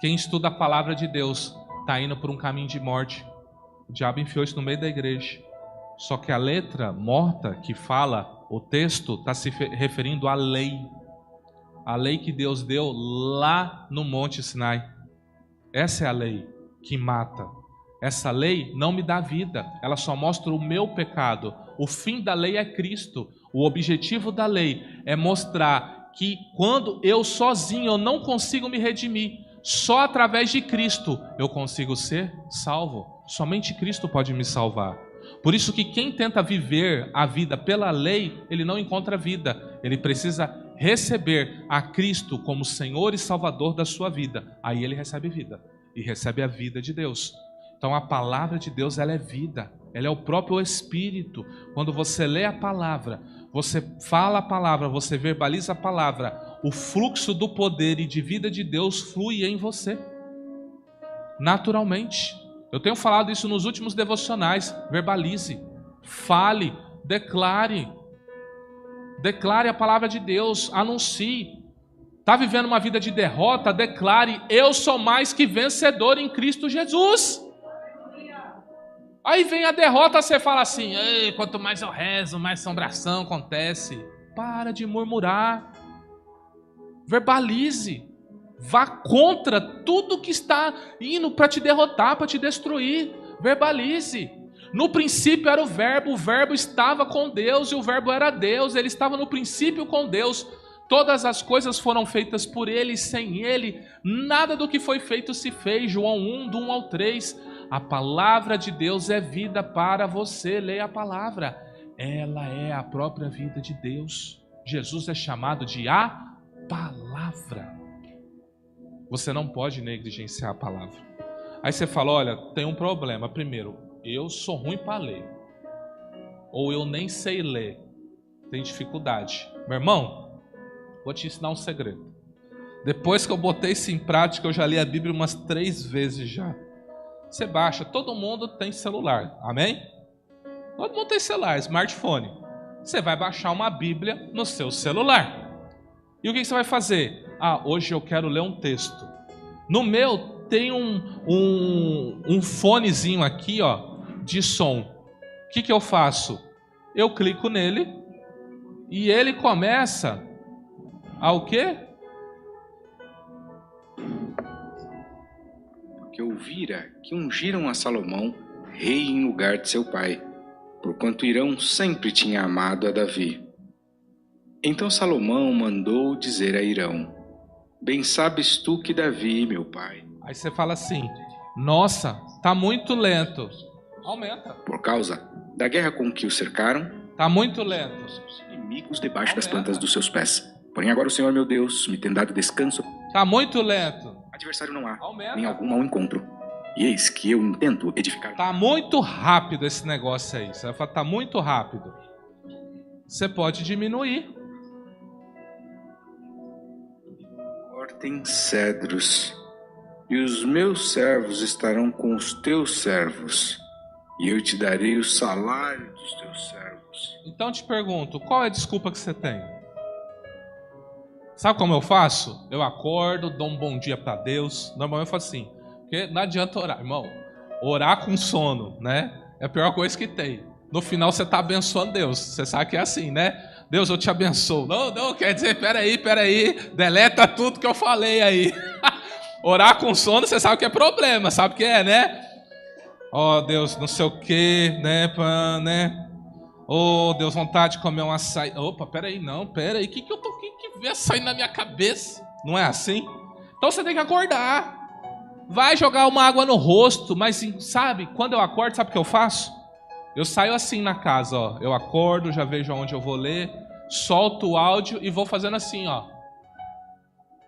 Quem estuda a palavra de Deus está indo por um caminho de morte. O diabo enfiou isso no meio da igreja. Só que a letra morta que fala, o texto está se referindo à lei. A lei que Deus deu lá no Monte Sinai. Essa é a lei que mata. Essa lei não me dá vida. Ela só mostra o meu pecado. O fim da lei é Cristo. O objetivo da lei é mostrar que quando eu sozinho eu não consigo me redimir, só através de Cristo eu consigo ser salvo. Somente Cristo pode me salvar. Por isso que quem tenta viver a vida pela lei, ele não encontra vida. Ele precisa receber a Cristo como Senhor e Salvador da sua vida. Aí ele recebe vida e recebe a vida de Deus. Então a palavra de Deus, ela é vida. Ela é o próprio Espírito. Quando você lê a palavra, você fala a palavra, você verbaliza a palavra, o fluxo do poder e de vida de Deus flui em você. Naturalmente. Eu tenho falado isso nos últimos devocionais. Verbalize, fale, declare. Declare a palavra de Deus, anuncie. Está vivendo uma vida de derrota? Declare, eu sou mais que vencedor em Cristo Jesus. Aí vem a derrota, você fala assim, quanto mais eu rezo, mais assombração acontece. Para de murmurar. Verbalize. Vá contra tudo que está indo para te derrotar, para te destruir. Verbalize. No princípio era o verbo estava com Deus e o verbo era Deus. Ele estava no princípio com Deus. Todas as coisas foram feitas por Ele e sem Ele, nada do que foi feito se fez. João 1, do 1 ao 3. A palavra de Deus é vida para você. Leia a palavra. Ela é a própria vida de Deus. Jesus é chamado de a palavra. Você não pode negligenciar a palavra. Aí você fala, olha, tem um problema. Primeiro, eu sou ruim para ler. Ou eu nem sei ler. Tem dificuldade. Meu irmão, vou te ensinar um segredo. Depois que eu botei isso em prática, eu já li a Bíblia umas 3 vezes já. Você baixa, todo mundo tem celular, amém? Todo mundo tem celular, smartphone. Você vai baixar uma Bíblia no seu celular. E o que você vai fazer? Ah, hoje eu quero ler um texto. No meu tem um fonezinho aqui, ó, de som. O que eu faço? Eu clico nele e ele começa a o quê? Porque ouvira que ungiram a Salomão rei em lugar de seu pai, porquanto Hirão sempre tinha amado a Davi. Então Salomão mandou dizer a Hirão: bem sabes tu que Davi, meu pai... Aí você fala assim, nossa, tá muito lento. Aumenta. Por causa da guerra com que o cercaram, tá muito lento. Os inimigos debaixo das plantas dos seus pés. Porém agora o Senhor meu Deus me tem dado descanso. Tá muito lento. Adversário não há, Aumenta. nem algum ao encontro. E eis que eu intento edificar... Tá muito rápido esse negócio aí. Você vai falar, tá muito rápido. Você pode diminuir. Cortem cedros, e os meus servos estarão com os teus servos, e eu te darei o salário dos teus servos. Então te pergunto, qual é a desculpa que você tem? Sabe como eu faço? Eu acordo, dou um bom dia para Deus. Normalmente eu faço assim, porque não adianta orar, irmão. Orar com sono, né? É a pior coisa que tem. No final você está abençoando Deus. Você sabe que é assim, né? Deus, eu te abençoo. Não, quer dizer, peraí. Deleta tudo que eu falei aí. Orar com sono, você sabe que é problema. Sabe o que é, né? Ó, Deus, não sei o que, né? Oh, Deus, vontade de comer um açaí. Opa, peraí. O que vem açaí na minha cabeça? Não é assim? Então você tem que acordar. Vai jogar uma água no rosto. Mas sabe, quando eu acordo, sabe o que eu faço? Eu saio assim na casa, ó. Eu acordo, já vejo aonde eu vou ler, solto o áudio e vou fazendo assim, ó.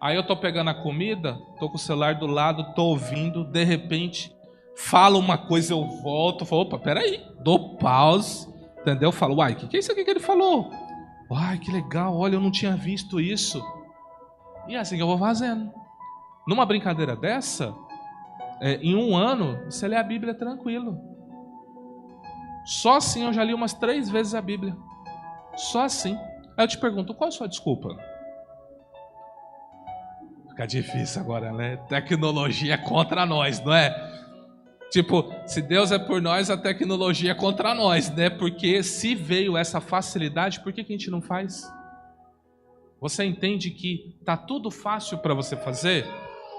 Aí eu tô pegando a comida, tô com o celular do lado, tô ouvindo, de repente, falo uma coisa, eu volto, falo, opa, peraí, dou pause, entendeu? Falo, uai, o que é isso aqui que ele falou? Uai, que legal, olha, eu não tinha visto isso. E é assim que eu vou fazendo. Numa brincadeira dessa, em 1 ano, você lê a Bíblia tranquilo. Só assim eu já li umas 3 vezes a Bíblia. Só assim. Aí eu te pergunto, qual é a sua desculpa? Fica difícil agora, né? Tecnologia é contra nós, não é? Tipo, se Deus é por nós, a tecnologia é contra nós, né? Porque se veio essa facilidade, por que a gente não faz? Você entende que tá tudo fácil para você fazer?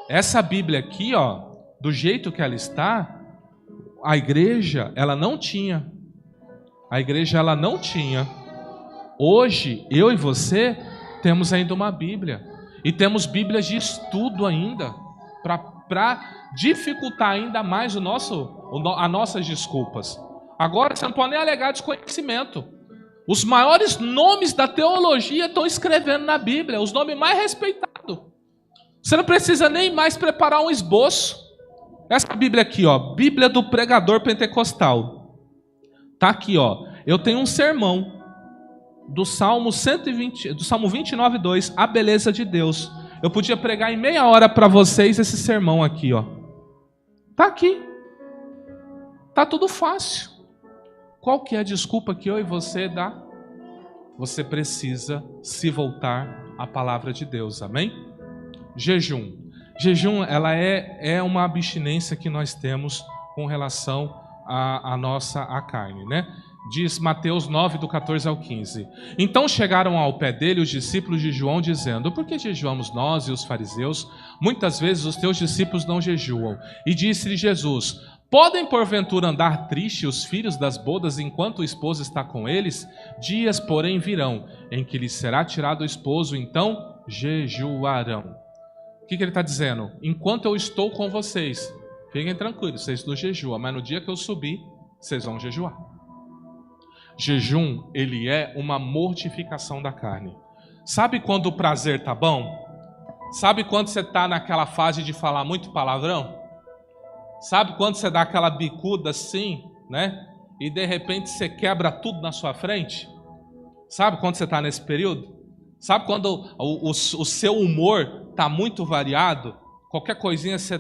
Essa Bíblia aqui, ó, do jeito que ela está, a igreja, ela não tinha. A igreja, ela não tinha. Hoje, eu e você temos ainda uma Bíblia. E temos Bíblias de estudo ainda. Para dificultar ainda mais as nossas desculpas. Agora, você não pode nem alegar desconhecimento. Os maiores nomes da teologia estão escrevendo na Bíblia. Os nomes mais respeitados. Você não precisa nem mais preparar um esboço. Essa Bíblia aqui, ó, Bíblia do Pregador Pentecostal. Tá aqui, ó. Eu tenho um sermão do Salmo 29:2, a beleza de Deus. Eu podia pregar em meia hora para vocês esse sermão aqui, ó. Tá aqui. Tá tudo fácil. Qual que é a desculpa que eu e você dá? Você precisa se voltar à palavra de Deus, amém? Jejum. Jejum, ela é uma abstinência que nós temos com relação à carne, né? Diz Mateus 9, do 14 ao 15. Então chegaram ao pé dele os discípulos de João, dizendo: por que jejuamos nós e os fariseus? Muitas vezes os teus discípulos não jejuam. E disse-lhe Jesus: podem porventura andar tristes os filhos das bodas enquanto o esposo está com eles? Dias, porém, virão, em que lhes será tirado o esposo, então jejuarão. O que ele está dizendo? Enquanto eu estou com vocês, fiquem tranquilos, vocês não jejuam, mas no dia que eu subir, vocês vão jejuar. Jejum, ele é uma mortificação da carne. Sabe quando o prazer tá bom? Sabe quando você está naquela fase de falar muito palavrão? Sabe quando você dá aquela bicuda assim, né? E de repente você quebra tudo na sua frente? Sabe quando você está nesse período? Sabe quando o seu humor está muito variado? Qualquer coisinha você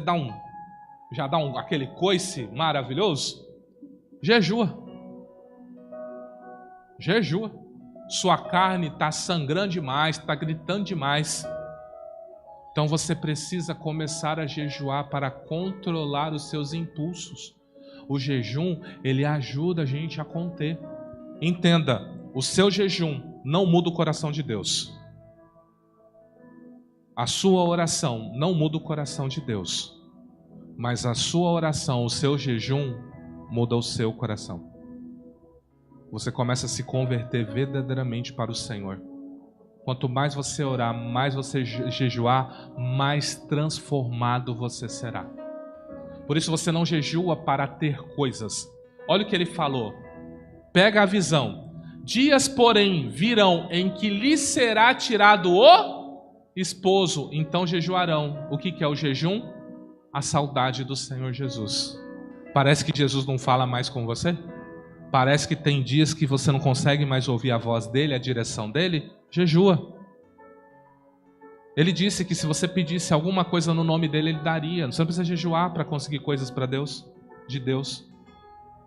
já dá aquele coice maravilhoso? Jejua. Jejua. Sua carne está sangrando demais, está gritando demais. Então você precisa começar a jejuar para controlar os seus impulsos. O jejum, ele ajuda a gente a conter. Entenda, o seu jejum não muda o coração de Deus. A sua oração não muda o coração de Deus. Mas a sua oração, o seu jejum, muda o seu coração. Você começa a se converter verdadeiramente para o Senhor. Quanto mais você orar, mais você jejuar, mais transformado você será. Por isso você não jejua para ter coisas. Olha o que ele falou. Pega a visão. Dias, porém, virão em que lhe será tirado o esposo, então jejuarão. O que é o jejum? A saudade do Senhor Jesus. Parece que Jesus não fala mais com você? Parece que tem dias que você não consegue mais ouvir a voz dele, a direção dele? Jejua. Ele disse que se você pedisse alguma coisa no nome dele, ele daria. Você não precisa jejuar para conseguir coisas para Deus, de Deus.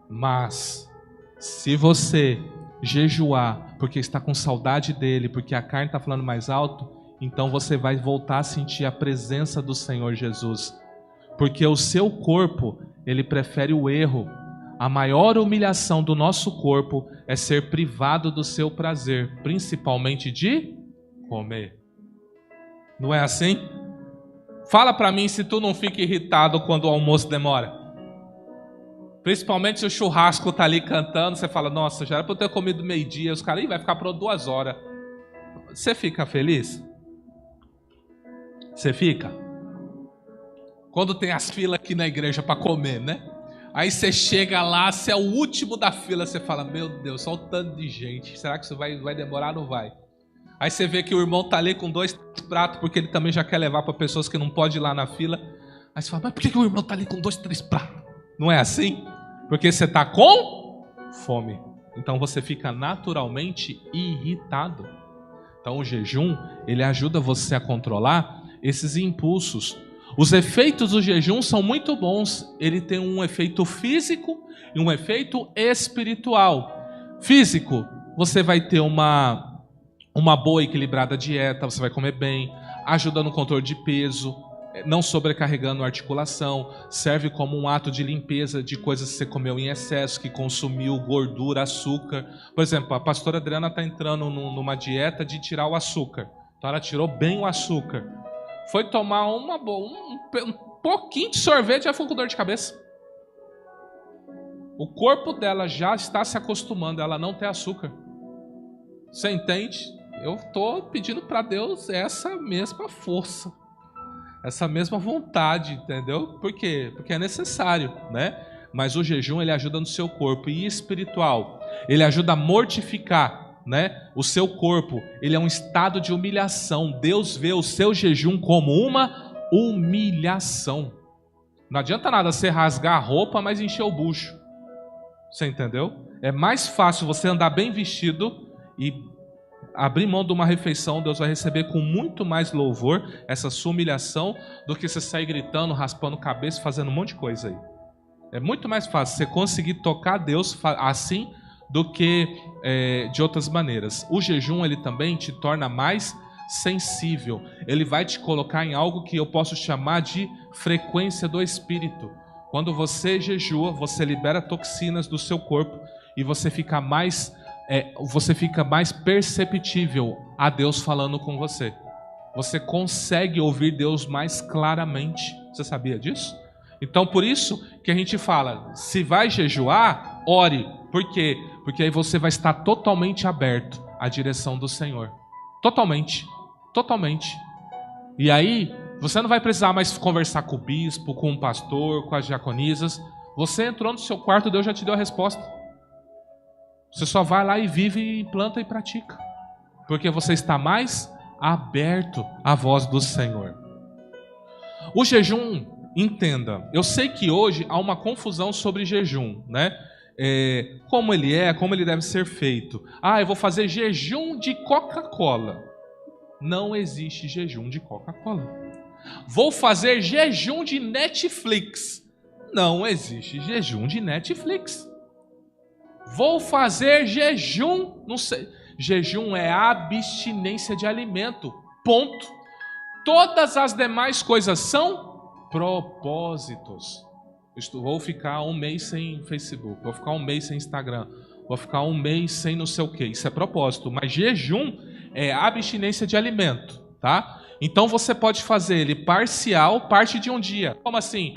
Mas, se você jejuar porque está com saudade dele, porque a carne está falando mais alto, então você vai voltar a sentir a presença do Senhor Jesus. Porque o seu corpo, ele prefere o erro. A maior humilhação do nosso corpo é ser privado do seu prazer, principalmente de comer. Não é assim? Fala para mim se tu não fica irritado quando o almoço demora. Principalmente se o churrasco tá ali cantando, você fala, nossa, já era para eu ter comido meio-dia, os caras, vai ficar pronto 2 horas. Você fica feliz? Você fica? Quando tem as filas aqui na igreja para comer, né? Aí você chega lá, você é o último da fila, você fala, meu Deus, só o tanto de gente, será que isso vai demorar ou não vai? Aí você vê que o irmão tá ali com 2 pratos, porque ele também já quer levar para pessoas que não podem ir lá na fila. Aí você fala, mas por que o irmão tá ali com 2, 3 pratos? Não é assim? Porque você tá com fome. Então você fica naturalmente irritado. Então o jejum, ele ajuda você a controlar esses impulsos. Os efeitos do jejum são muito bons. Ele tem um efeito físico e um efeito espiritual. Físico, você vai ter uma boa e equilibrada dieta, você vai comer bem, ajuda no controle de peso, não sobrecarregando a articulação, serve como um ato de limpeza de coisas que você comeu em excesso, que consumiu gordura, açúcar. Por exemplo, a pastora Adriana está entrando numa dieta de tirar o açúcar. Então ela tirou bem o açúcar. Foi tomar um pouquinho de sorvete e já foi com dor de cabeça. O corpo dela já está se acostumando a ela não ter açúcar. Você entende? Eu estou pedindo para Deus essa mesma força, essa mesma vontade, entendeu? Por quê? Porque é necessário, né? Mas o jejum, ele ajuda no seu corpo. E espiritual, ele ajuda a mortificar, né? O seu corpo, ele é um estado de humilhação. Deus vê o seu jejum como uma humilhação. Não adianta nada você rasgar a roupa, mas encher o bucho. Você entendeu? É mais fácil você andar bem vestido e abrir mão de uma refeição. Deus vai receber com muito mais louvor essa sua humilhação do que você sair gritando, raspando cabeça, fazendo um monte de coisa aí. É muito mais fácil você conseguir tocar Deus assim do que de outras maneiras. O jejum, ele também te torna mais sensível. Ele vai te colocar em algo que eu posso chamar de frequência do espírito. Quando você jejua, você libera toxinas do seu corpo e você fica mais perceptível a Deus falando com você. Você consegue ouvir Deus mais claramente. Você sabia disso? Então, por isso que a gente fala, se vai jejuar, ore. Por quê? Porque aí você vai estar totalmente aberto à direção do Senhor. Totalmente. Totalmente. E aí, você não vai precisar mais conversar com o bispo, com o pastor, com as diaconisas. Você entrou no seu quarto, Deus já te deu a resposta. Você só vai lá e vive, e planta e pratica. Porque você está mais aberto à voz do Senhor. O jejum, entenda, eu sei que hoje há uma confusão sobre jejum, né? Como ele deve ser feito. Eu vou fazer jejum de Coca-Cola. Não existe jejum de Coca-Cola. Vou fazer jejum de Netflix. Não existe jejum de Netflix. Vou fazer jejum, não sei. Jejum é abstinência de alimento. Ponto. Todas as demais coisas são propósitos. Vou ficar um mês sem Facebook, vou ficar um mês sem Instagram, vou ficar um mês sem não sei o que. Isso é propósito. Mas jejum é abstinência de alimento, tá? Então você pode fazer ele parcial, parte de um dia. Como assim?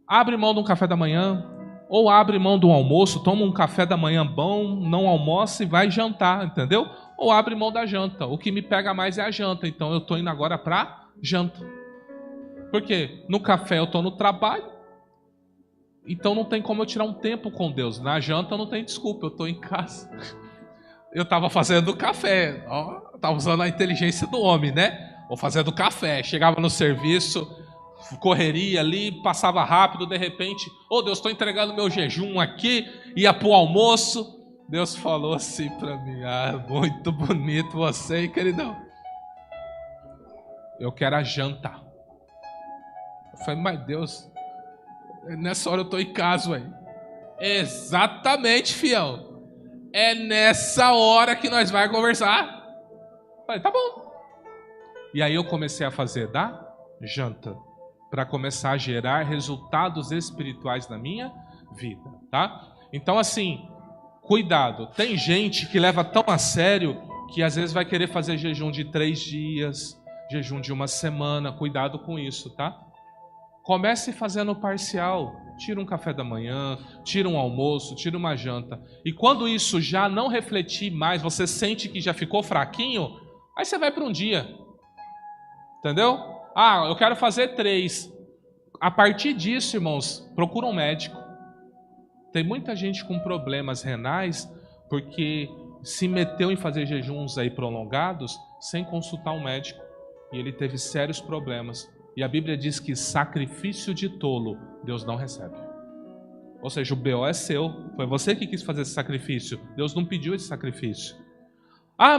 Abre mão de um café da manhã, ou abre mão de um almoço, toma um café da manhã bom, não almoça e vai jantar, entendeu? Ou abre mão da janta. O que me pega mais é a janta, então eu estou indo agora para janta. Por quê? No café eu estou no trabalho, então não tem como eu tirar um tempo com Deus. Na janta não tem desculpa, eu estou em casa. Eu estava fazendo café, estava usando a inteligência do homem, né? Vou fazendo café, chegava no serviço, correria ali, passava rápido, de repente, Deus, estou entregando meu jejum aqui, ia para o almoço. Deus falou assim para mim: muito bonito você, hein, queridão? Eu quero a janta. Eu falei: mas Deus, nessa hora eu estou em casa, ué. Exatamente, fiel. É nessa hora que nós vamos conversar. Eu falei: tá bom. E aí eu comecei a fazer da janta, para começar a gerar resultados espirituais na minha vida, tá? Então, assim, cuidado. Tem gente que leva tão a sério que às vezes vai querer fazer jejum de 3 dias, jejum de 1 semana. Cuidado com isso, tá? Comece fazendo parcial. Tira um café da manhã, tira um almoço, tira uma janta. E quando isso já não refletir mais, você sente que já ficou fraquinho, aí você vai para um dia. Entendeu? Eu quero fazer 3. A partir disso, irmãos, procura um médico. Tem muita gente com problemas renais porque se meteu em fazer jejuns aí prolongados sem consultar um médico. E ele teve sérios problemas. E a Bíblia diz que sacrifício de tolo Deus não recebe. Ou seja, o BO é seu. Foi você que quis fazer esse sacrifício. Deus não pediu esse sacrifício.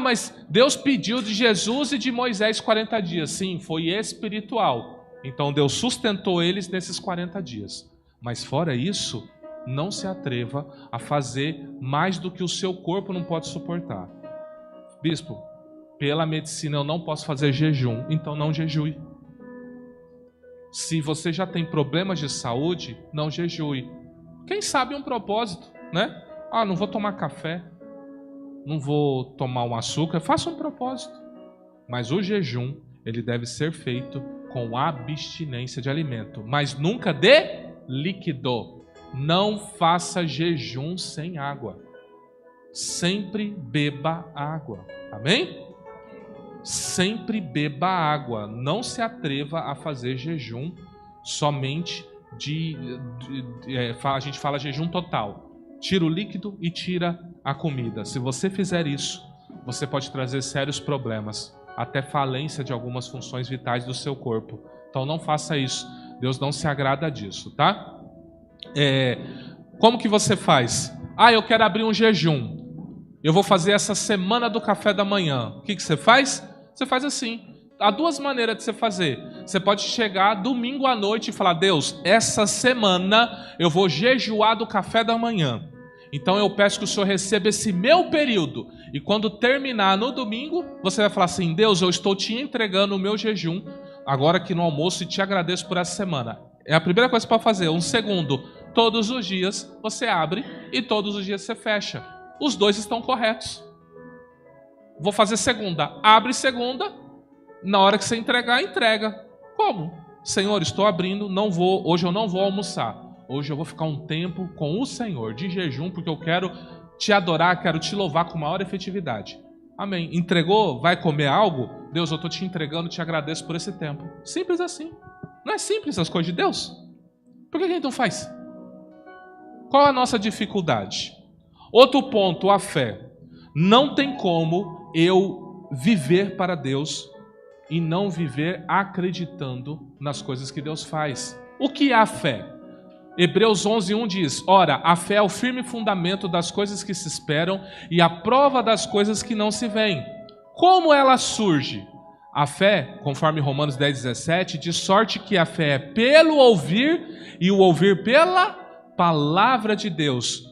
Mas Deus pediu de Jesus e de Moisés 40 dias. Sim, foi espiritual. Então Deus sustentou eles nesses 40 dias. Mas fora isso, não se atreva a fazer mais do que o seu corpo não pode suportar. Bispo, pela medicina eu não posso fazer jejum, então não jejue. Se você já tem problemas de saúde, não jejue. Quem sabe um propósito, né? Não vou tomar café, não vou tomar um açúcar, faça um propósito. Mas o jejum, ele deve ser feito com abstinência de alimento, mas nunca de líquido. Não faça jejum sem água. Sempre beba água. Amém? Sempre beba água. Não se atreva a fazer jejum somente a gente fala jejum total. Tira o líquido e tira a comida. Se você fizer isso, você pode trazer sérios problemas, até falência de algumas funções vitais do seu corpo. Então não faça isso. Deus não se agrada disso, tá? Como que você faz? Eu quero abrir um jejum. Eu vou fazer essa semana do café da manhã. O que você faz? Você faz assim. Há 2 maneiras de você fazer. Você pode chegar domingo à noite e falar: Deus, essa semana eu vou jejuar do café da manhã. Então eu peço que o Senhor receba esse meu período. E quando terminar no domingo, você vai falar assim: Deus, eu estou te entregando o meu jejum agora aqui no almoço e te agradeço por essa semana. É a primeira coisa para fazer. Um segundo, todos os dias você abre e todos os dias você fecha. Os 2 estão corretos. Vou fazer segunda. Abre segunda. Na hora que você entregar, entrega. Como? Senhor, estou abrindo, hoje eu não vou almoçar. Hoje eu vou ficar um tempo com o Senhor, de jejum, porque eu quero te adorar, quero te louvar com maior efetividade. Amém. Entregou? Vai comer algo? Deus, eu estou te entregando, te agradeço por esse tempo. Simples assim. Não é simples as coisas de Deus? Por que a gente não faz? Qual é a nossa dificuldade? Outro ponto, a fé. Não tem como eu viver para Deus e não viver acreditando nas coisas que Deus faz. O que é a fé? Hebreus 11:1 diz: ora, a fé é o firme fundamento das coisas que se esperam e a prova das coisas que não se veem. Como ela surge? A fé, conforme Romanos 10:17, de sorte que a fé é pelo ouvir e o ouvir pela palavra de Deus.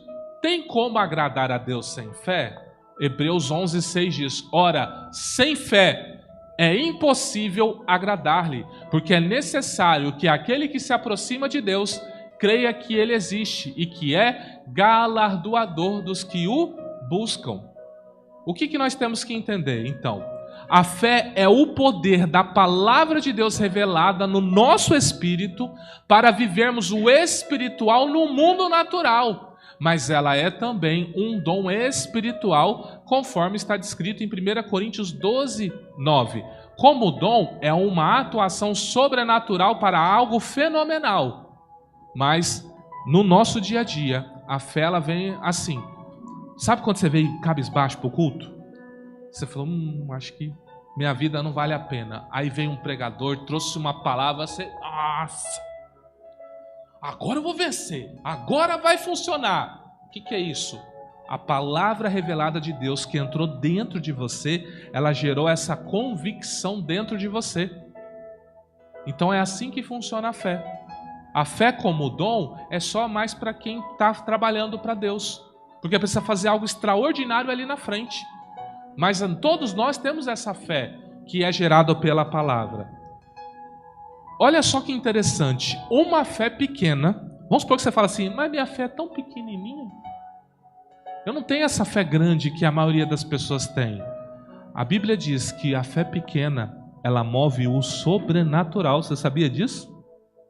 Tem como agradar a Deus sem fé? Hebreus 11:6 diz: ora, sem fé é impossível agradar-lhe, porque é necessário que aquele que se aproxima de Deus creia que ele existe e que é galardoador dos que o buscam. O que nós temos que entender, então? A fé é o poder da palavra de Deus revelada no nosso espírito para vivermos o espiritual no mundo natural. Mas ela é também um dom espiritual, conforme está descrito em 1 Coríntios 12:9. Como dom, é uma atuação sobrenatural para algo fenomenal. Mas no nosso dia a dia, a fé ela vem assim. Sabe quando você veio cabisbaixo para o culto? Você falou, acho que minha vida não vale a pena. Aí vem um pregador, trouxe uma palavra, você, nossa, agora eu vou vencer, agora vai funcionar. O que é isso? A palavra revelada de Deus que entrou dentro de você, ela gerou essa convicção dentro de você. Então é assim que funciona a fé. A fé como dom é só mais para quem está trabalhando para Deus, porque precisa fazer algo extraordinário ali na frente. Mas todos nós temos essa fé que é gerada pela palavra. Olha só que interessante, uma fé pequena, vamos supor que você fala assim, mas minha fé é tão pequenininha, eu não tenho essa fé grande que a maioria das pessoas tem. A Bíblia diz que a fé pequena, ela move o sobrenatural, você sabia disso?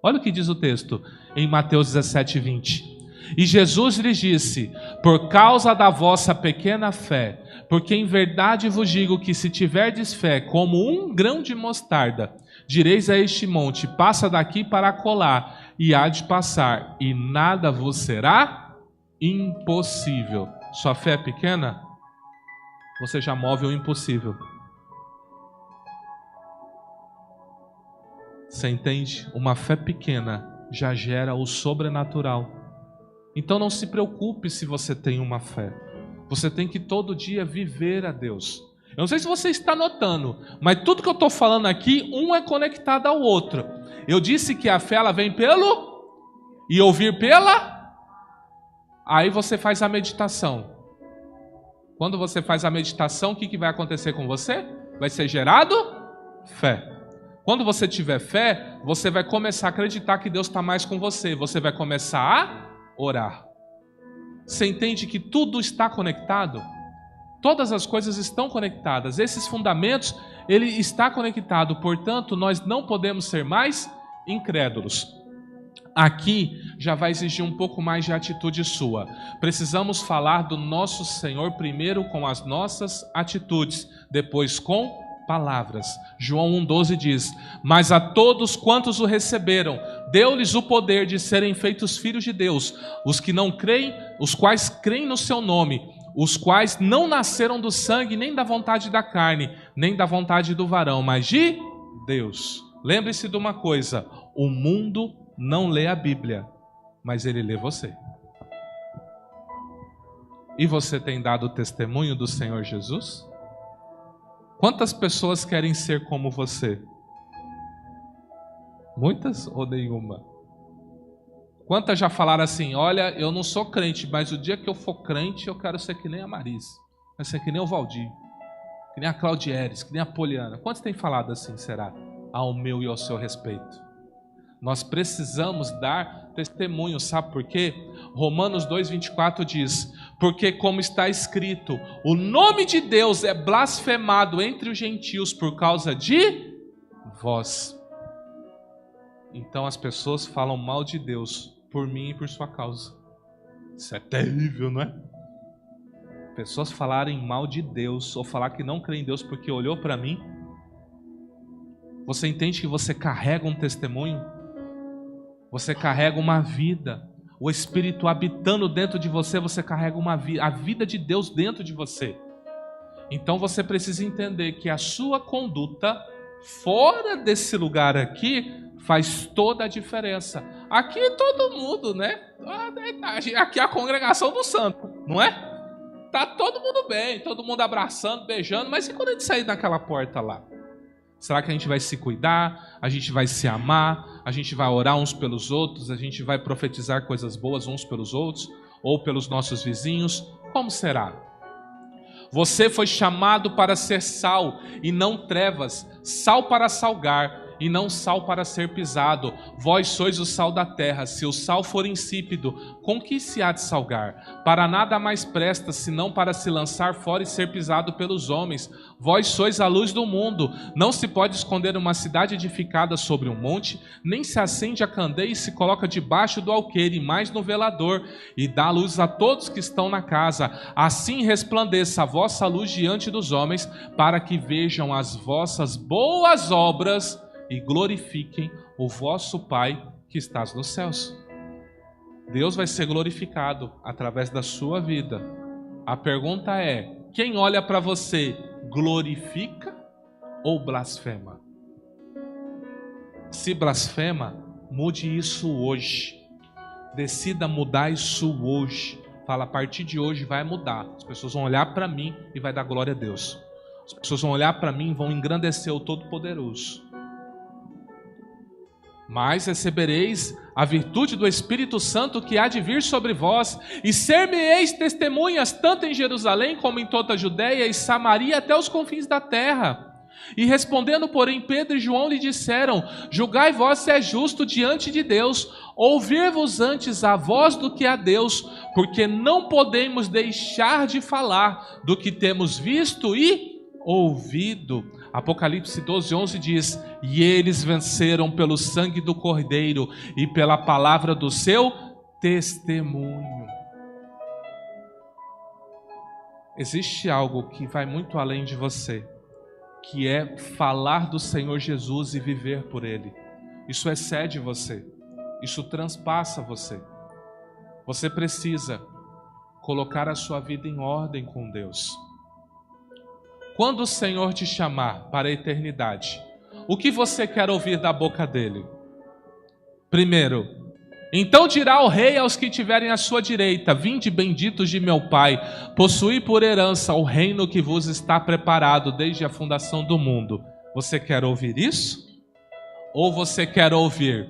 Olha o que diz o texto em Mateus 17:20. E Jesus lhes disse, por causa da vossa pequena fé, porque em verdade vos digo que se tiverdes fé como um grão de mostarda, direis a este monte, passa daqui para acolá, e há de passar, e nada vos será impossível. Sua fé é pequena? Você já move o impossível. Você entende? Uma fé pequena já gera o sobrenatural. Então não se preocupe se você tem uma fé. Você tem que todo dia viver a Deus. Eu não sei se você está notando, mas tudo que eu estou falando aqui, um é conectado ao outro. Eu disse que a fé ela vem pelo e ouvir pela. Aí você faz a meditação. Quando você faz a meditação, o que vai acontecer com você? Vai ser gerado fé. Quando você tiver fé, você vai começar a acreditar que Deus está mais com você. Você vai começar a orar. Você entende que tudo está conectado? Todas as coisas estão conectadas. Esses fundamentos, ele está conectado. Portanto, nós não podemos ser mais incrédulos. Aqui já vai exigir um pouco mais de atitude sua. Precisamos falar do nosso Senhor primeiro com as nossas atitudes, depois com palavras. João 1,12 diz, mas a todos quantos o receberam, deu-lhes o poder de serem feitos filhos de Deus, os que não creem, os quais creem no seu nome, os quais não nasceram do sangue, nem da vontade da carne, nem da vontade do varão, mas de Deus. Lembre-se de uma coisa, o mundo não lê a Bíblia, mas ele lê você. E você tem dado testemunho do Senhor Jesus? Quantas pessoas querem ser como você? Muitas ou nenhuma? Quantas já falaram assim, olha, eu não sou crente, mas o dia que eu for crente, eu quero ser que nem a Marisa, quero ser que nem o Valdir, que nem a Claudieres, que nem a Poliana. Quantos têm falado assim, será? Ao meu e ao seu respeito. Nós precisamos dar testemunho, sabe por quê? Romanos 2,24 diz, porque como está escrito, o nome de Deus é blasfemado entre os gentios por causa de vós. Então as pessoas falam mal de Deus por mim e por sua causa. Isso é terrível, não é? Pessoas falarem mal de Deus ou falar que não crê em Deus porque olhou para mim. Você entende que você carrega um testemunho? Você carrega uma vida. O Espírito habitando dentro de você, você carrega uma vida, a vida de Deus dentro de você. Então você precisa entender que a sua conduta fora desse lugar aqui faz toda a diferença. Aqui todo mundo, né? Aqui é a congregação do santo, não é? Tá todo mundo bem, todo mundo abraçando, beijando, mas e quando a gente sair daquela porta lá? Será que a gente vai se cuidar? A gente vai se amar? A gente vai orar uns pelos outros? A gente vai profetizar coisas boas uns pelos outros? Ou pelos nossos vizinhos? Como será? Você foi chamado para ser sal e não trevas, sal para salgar e não sal para ser pisado. Vós sois o sal da terra. Se o sal for insípido, com que se há de salgar? Para nada mais presta, senão para se lançar fora e ser pisado pelos homens. Vós sois a luz do mundo. Não se pode esconder uma cidade edificada sobre um monte, nem se acende a candeia e se coloca debaixo do alqueire, mais no velador, e dá luz a todos que estão na casa. Assim resplandeça a vossa luz diante dos homens, para que vejam as vossas boas obras e glorifiquem o vosso Pai que estás nos céus. Deus vai ser glorificado através da sua vida. A pergunta é: quem olha para você glorifica ou blasfema? Se blasfema, mude isso hoje. Decida mudar isso hoje. Fala, a partir de hoje vai mudar. As pessoas vão olhar para mim e vai dar glória a Deus. As pessoas vão olhar para mim e vão engrandecer o Todo-Poderoso. Mas recebereis a virtude do Espírito Santo que há de vir sobre vós, e ser-me-eis testemunhas, tanto em Jerusalém como em toda a Judéia e Samaria, até os confins da terra. E respondendo, porém, Pedro e João lhe disseram: julgai vós se é justo diante de Deus, ouvir-vos antes a vós do que a Deus, porque não podemos deixar de falar do que temos visto e ouvido. Apocalipse 12:11 diz: e eles venceram pelo sangue do Cordeiro e pela palavra do seu testemunho. Existe algo que vai muito além de você, que é falar do Senhor Jesus e viver por Ele. Isso excede você, isso transpassa você. Você precisa colocar a sua vida em ordem com Deus. Quando o Senhor te chamar para a eternidade, o que você quer ouvir da boca dele? Primeiro, então dirá o rei aos que tiverem à sua direita: vinde benditos de meu Pai, possuí por herança o reino que vos está preparado desde a fundação do mundo. Você quer ouvir isso? Ou você quer ouvir: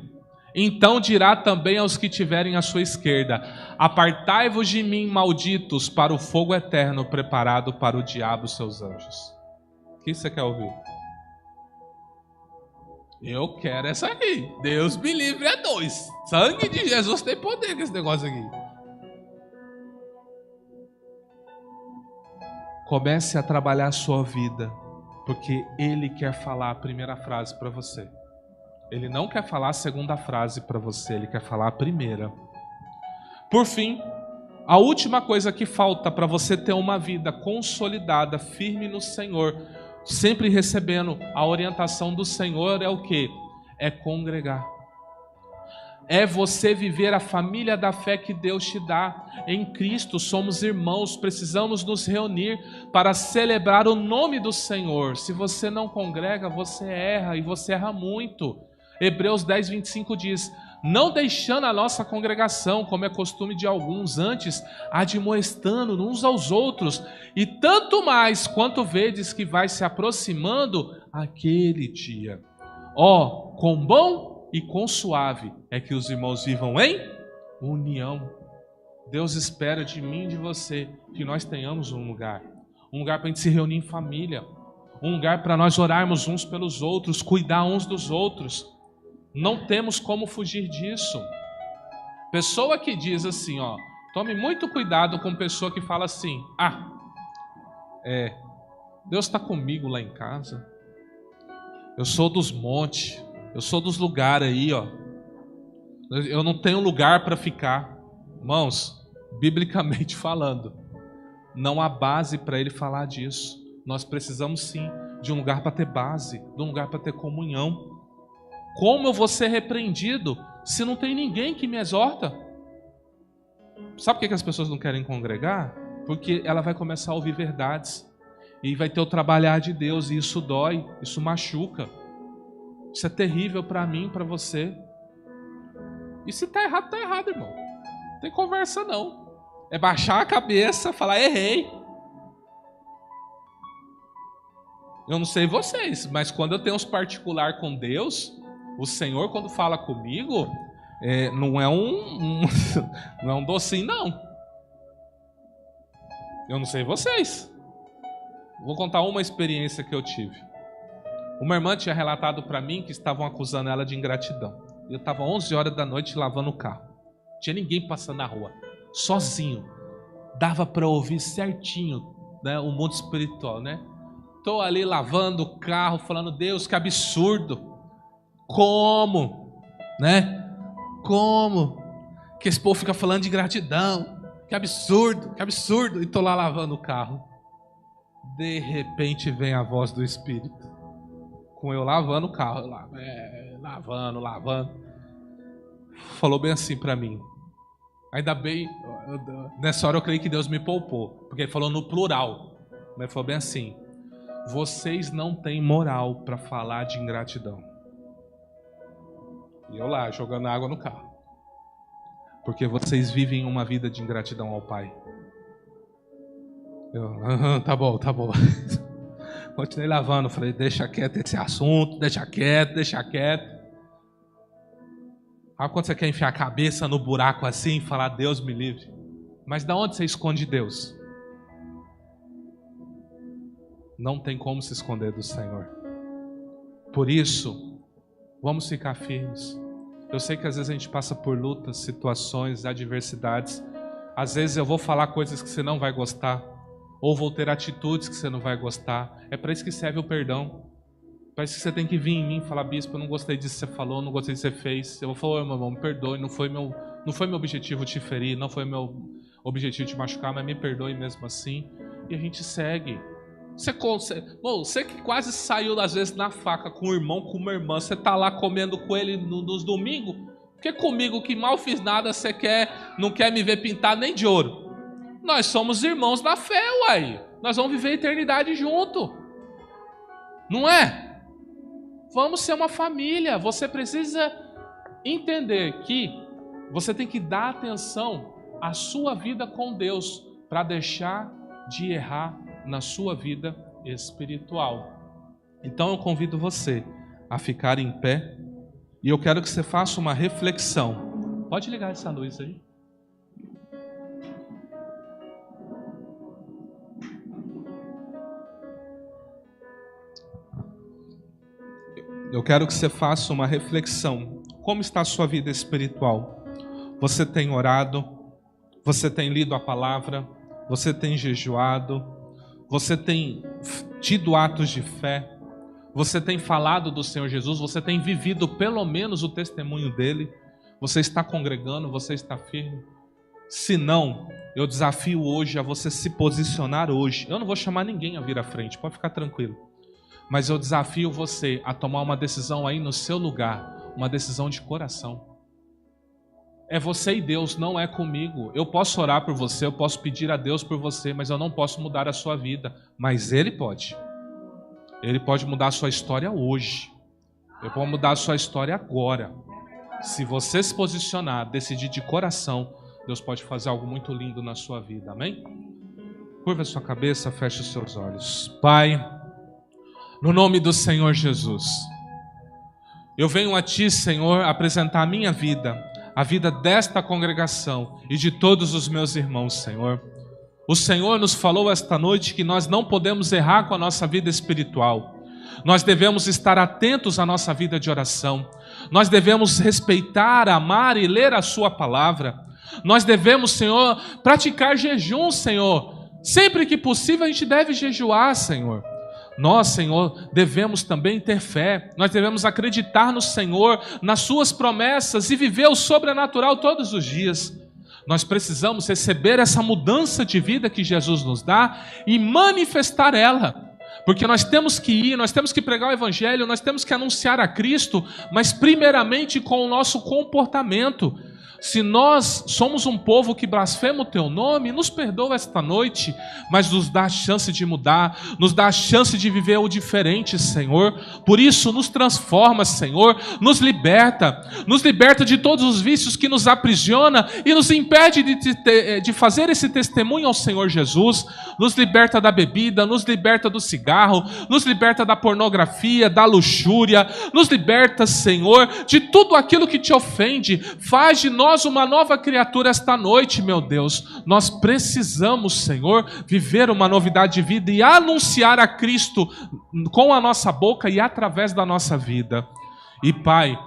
então dirá também aos que tiverem à sua esquerda: apartai-vos de mim, malditos, para o fogo eterno preparado para o diabo e seus anjos. O que você quer ouvir? Eu quero essa aqui. Deus me livre é dois. Sangue de Jesus tem poder com esse negócio aqui. Comece a trabalhar a sua vida, porque Ele quer falar a primeira frase para você. Ele não quer falar a segunda frase para você, Ele quer falar a primeira. Por fim, a última coisa que falta para você ter uma vida consolidada, firme no Senhor, sempre recebendo a orientação do Senhor, é o quê? É congregar. É você viver a família da fé que Deus te dá. Em Cristo somos irmãos, precisamos nos reunir para celebrar o nome do Senhor. Se você não congrega, você erra, e você erra muito. Hebreus 10:25 diz: não deixando a nossa congregação, como é costume de alguns, antes admoestando uns aos outros, e tanto mais quanto vedes que vai se aproximando aquele dia. Ó, quão bom e quão suave é que os irmãos vivam em união. Deus espera de mim e de você que nós tenhamos um lugar para a gente se reunir em família, um lugar para nós orarmos uns pelos outros, cuidar uns dos outros. Não temos como fugir disso. Pessoa que diz assim, ó, tome muito cuidado com pessoa que fala assim: Deus está comigo lá em casa, eu sou dos montes, eu sou dos lugares aí, ó, eu não tenho lugar para ficar. Irmãos, biblicamente falando, não há base para ele falar disso. Nós precisamos sim de um lugar para ter base, de um lugar para ter comunhão. Como eu vou ser repreendido se não tem ninguém que me exorta? Sabe por que as pessoas não querem congregar? Porque ela vai começar a ouvir verdades. E vai ter o trabalhar de Deus, e isso dói, isso machuca. Isso é terrível para mim, para você. E se tá errado, irmão. Não tem conversa não. É baixar a cabeça, falar, errei. Eu não sei vocês, mas quando eu tenho uns particular com Deus, o Senhor, quando fala comigo, não é não é um docinho, não. Eu não sei vocês. Vou contar uma experiência que eu tive. Uma irmã tinha relatado para mim que estavam acusando ela de ingratidão. Eu estava 11 horas da noite lavando o carro. Não tinha ninguém passando na rua. Sozinho. Dava para ouvir certinho, né, o mundo espiritual, né? Estou ali lavando o carro, falando, Deus, que absurdo. Como? Né? Como? Que esse povo fica falando de gratidão. Que absurdo, que absurdo. E estou lá lavando o carro. De repente vem a voz do Espírito. Com eu lavando o carro. Lavando. Falou bem assim para mim. Ainda bem, nessa hora eu creio que Deus me poupou. Porque ele falou no plural. Mas falou bem assim. Vocês não têm moral para falar de ingratidão. E eu lá, jogando água no carro. Porque vocês vivem uma vida de ingratidão ao Pai. Eu, tá bom. Continuei lavando, falei, deixa quieto esse assunto, deixa quieto. Sabe quando você quer enfiar a cabeça no buraco assim e falar, Deus me livre? Mas da onde você esconde Deus? Não tem como se esconder do Senhor. Por isso, vamos ficar firmes. Eu sei que às vezes a gente passa por lutas, situações, adversidades. Às vezes eu vou falar coisas que você não vai gostar. Ou vou ter atitudes que você não vai gostar. É para isso que serve o perdão. Para isso que você tem que vir em mim e falar, bispo, eu não gostei disso que você falou, não gostei disso que você fez. Eu vou falar, meu irmão, me perdoe, não foi meu objetivo te ferir, não foi meu objetivo te machucar, mas me perdoe mesmo assim. E a gente segue. Você que quase saiu às vezes na faca com o irmão, com uma irmã, você tá lá comendo com ele nos domingos, porque comigo que mal fiz nada, você não quer me ver pintado nem de ouro. Nós somos irmãos da fé, uai. Nós vamos viver a eternidade junto. Não é? Vamos ser uma família. Você precisa entender que você tem que dar atenção à sua vida com Deus para deixar de errar na sua vida espiritual. Então eu convido você a ficar em pé e eu quero que você faça uma reflexão. Pode ligar essa luz aí. Eu quero que você faça uma reflexão. Como está a sua vida espiritual? Você tem orado? Você tem lido a palavra? Você tem jejuado? Você tem tido atos de fé? Você tem falado do Senhor Jesus? Você tem vivido pelo menos o testemunho dele? Você está congregando? Você está firme? Se não, eu desafio hoje a você se posicionar hoje. Eu não vou chamar ninguém a vir à frente, pode ficar tranquilo. Mas eu desafio você a tomar uma decisão aí no seu lugar, uma decisão de coração. É você e Deus, não é comigo. Eu posso orar por você, eu posso pedir a Deus por você, mas eu não posso mudar a sua vida. Mas Ele pode. Ele pode mudar a sua história hoje. Eu posso mudar a sua história agora. Se você se posicionar, decidir de coração, Deus pode fazer algo muito lindo na sua vida. Amém? Curva a sua cabeça, feche os seus olhos. Pai, no nome do Senhor Jesus, eu venho a Ti, Senhor, apresentar a minha vida, a vida desta congregação e de todos os meus irmãos, Senhor. O Senhor nos falou esta noite que nós não podemos errar com a nossa vida espiritual. Nós devemos estar atentos à nossa vida de oração. Nós devemos respeitar, amar e ler a Sua palavra. Nós devemos, Senhor, praticar jejum, Senhor. Sempre que possível a gente deve jejuar, Senhor. Nós, Senhor, devemos também ter fé. Nós devemos acreditar no Senhor, nas Suas promessas e viver o sobrenatural todos os dias. Nós precisamos receber essa mudança de vida que Jesus nos dá e manifestar ela. Porque nós temos que ir, nós temos que pregar o Evangelho, nós temos que anunciar a Cristo, mas primeiramente com o nosso comportamento. se nós somos um povo que blasfema o Teu nome, nos perdoa esta noite, mas nos dá a chance de mudar, nos dá a chance de viver o diferente, Senhor. Por isso, nos transforma, Senhor, nos liberta de todos os vícios que nos aprisiona e nos impede de fazer esse testemunho ao Senhor Jesus. Nos liberta da bebida, nos liberta do cigarro, nos liberta da pornografia, da luxúria, nos liberta, Senhor, de tudo aquilo que te ofende. Faz de nós uma nova criatura esta noite, meu Deus. Nós precisamos, Senhor, viver uma novidade de vida e anunciar a Cristo com a nossa boca e através da nossa vida. E Pai,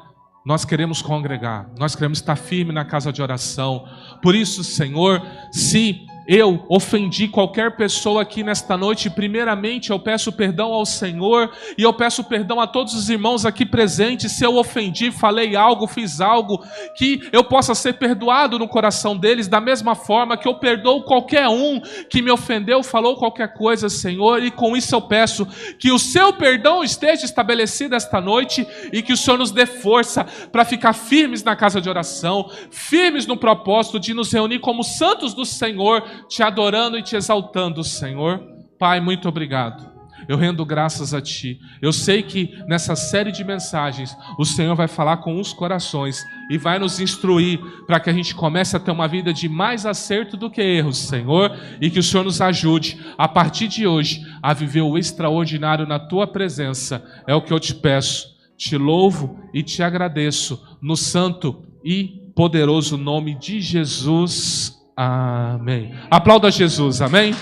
nós queremos congregar, nós queremos estar firme na casa de oração. Por isso, Senhor, se eu ofendi qualquer pessoa aqui nesta noite, primeiramente eu peço perdão ao Senhor e eu peço perdão a todos os irmãos aqui presentes. Se eu ofendi, falei algo, fiz algo, que eu possa ser perdoado no coração deles, da mesma forma que eu perdoo qualquer um que me ofendeu, falou qualquer coisa, Senhor. E com isso eu peço que o seu perdão esteja estabelecido esta noite e que o Senhor nos dê força para ficar firmes na casa de oração, firmes no propósito de nos reunir como santos do Senhor, te adorando e te exaltando, Senhor. Pai, muito obrigado. Eu rendo graças a Ti. Eu sei que nessa série de mensagens o Senhor vai falar com os corações e vai nos instruir para que a gente comece a ter uma vida de mais acerto do que erros, Senhor, e que o Senhor nos ajude a partir de hoje a viver o extraordinário na Tua presença. É o que eu te peço, te louvo e te agradeço no santo e poderoso nome de Jesus. Amém. Aplauda Jesus, amém?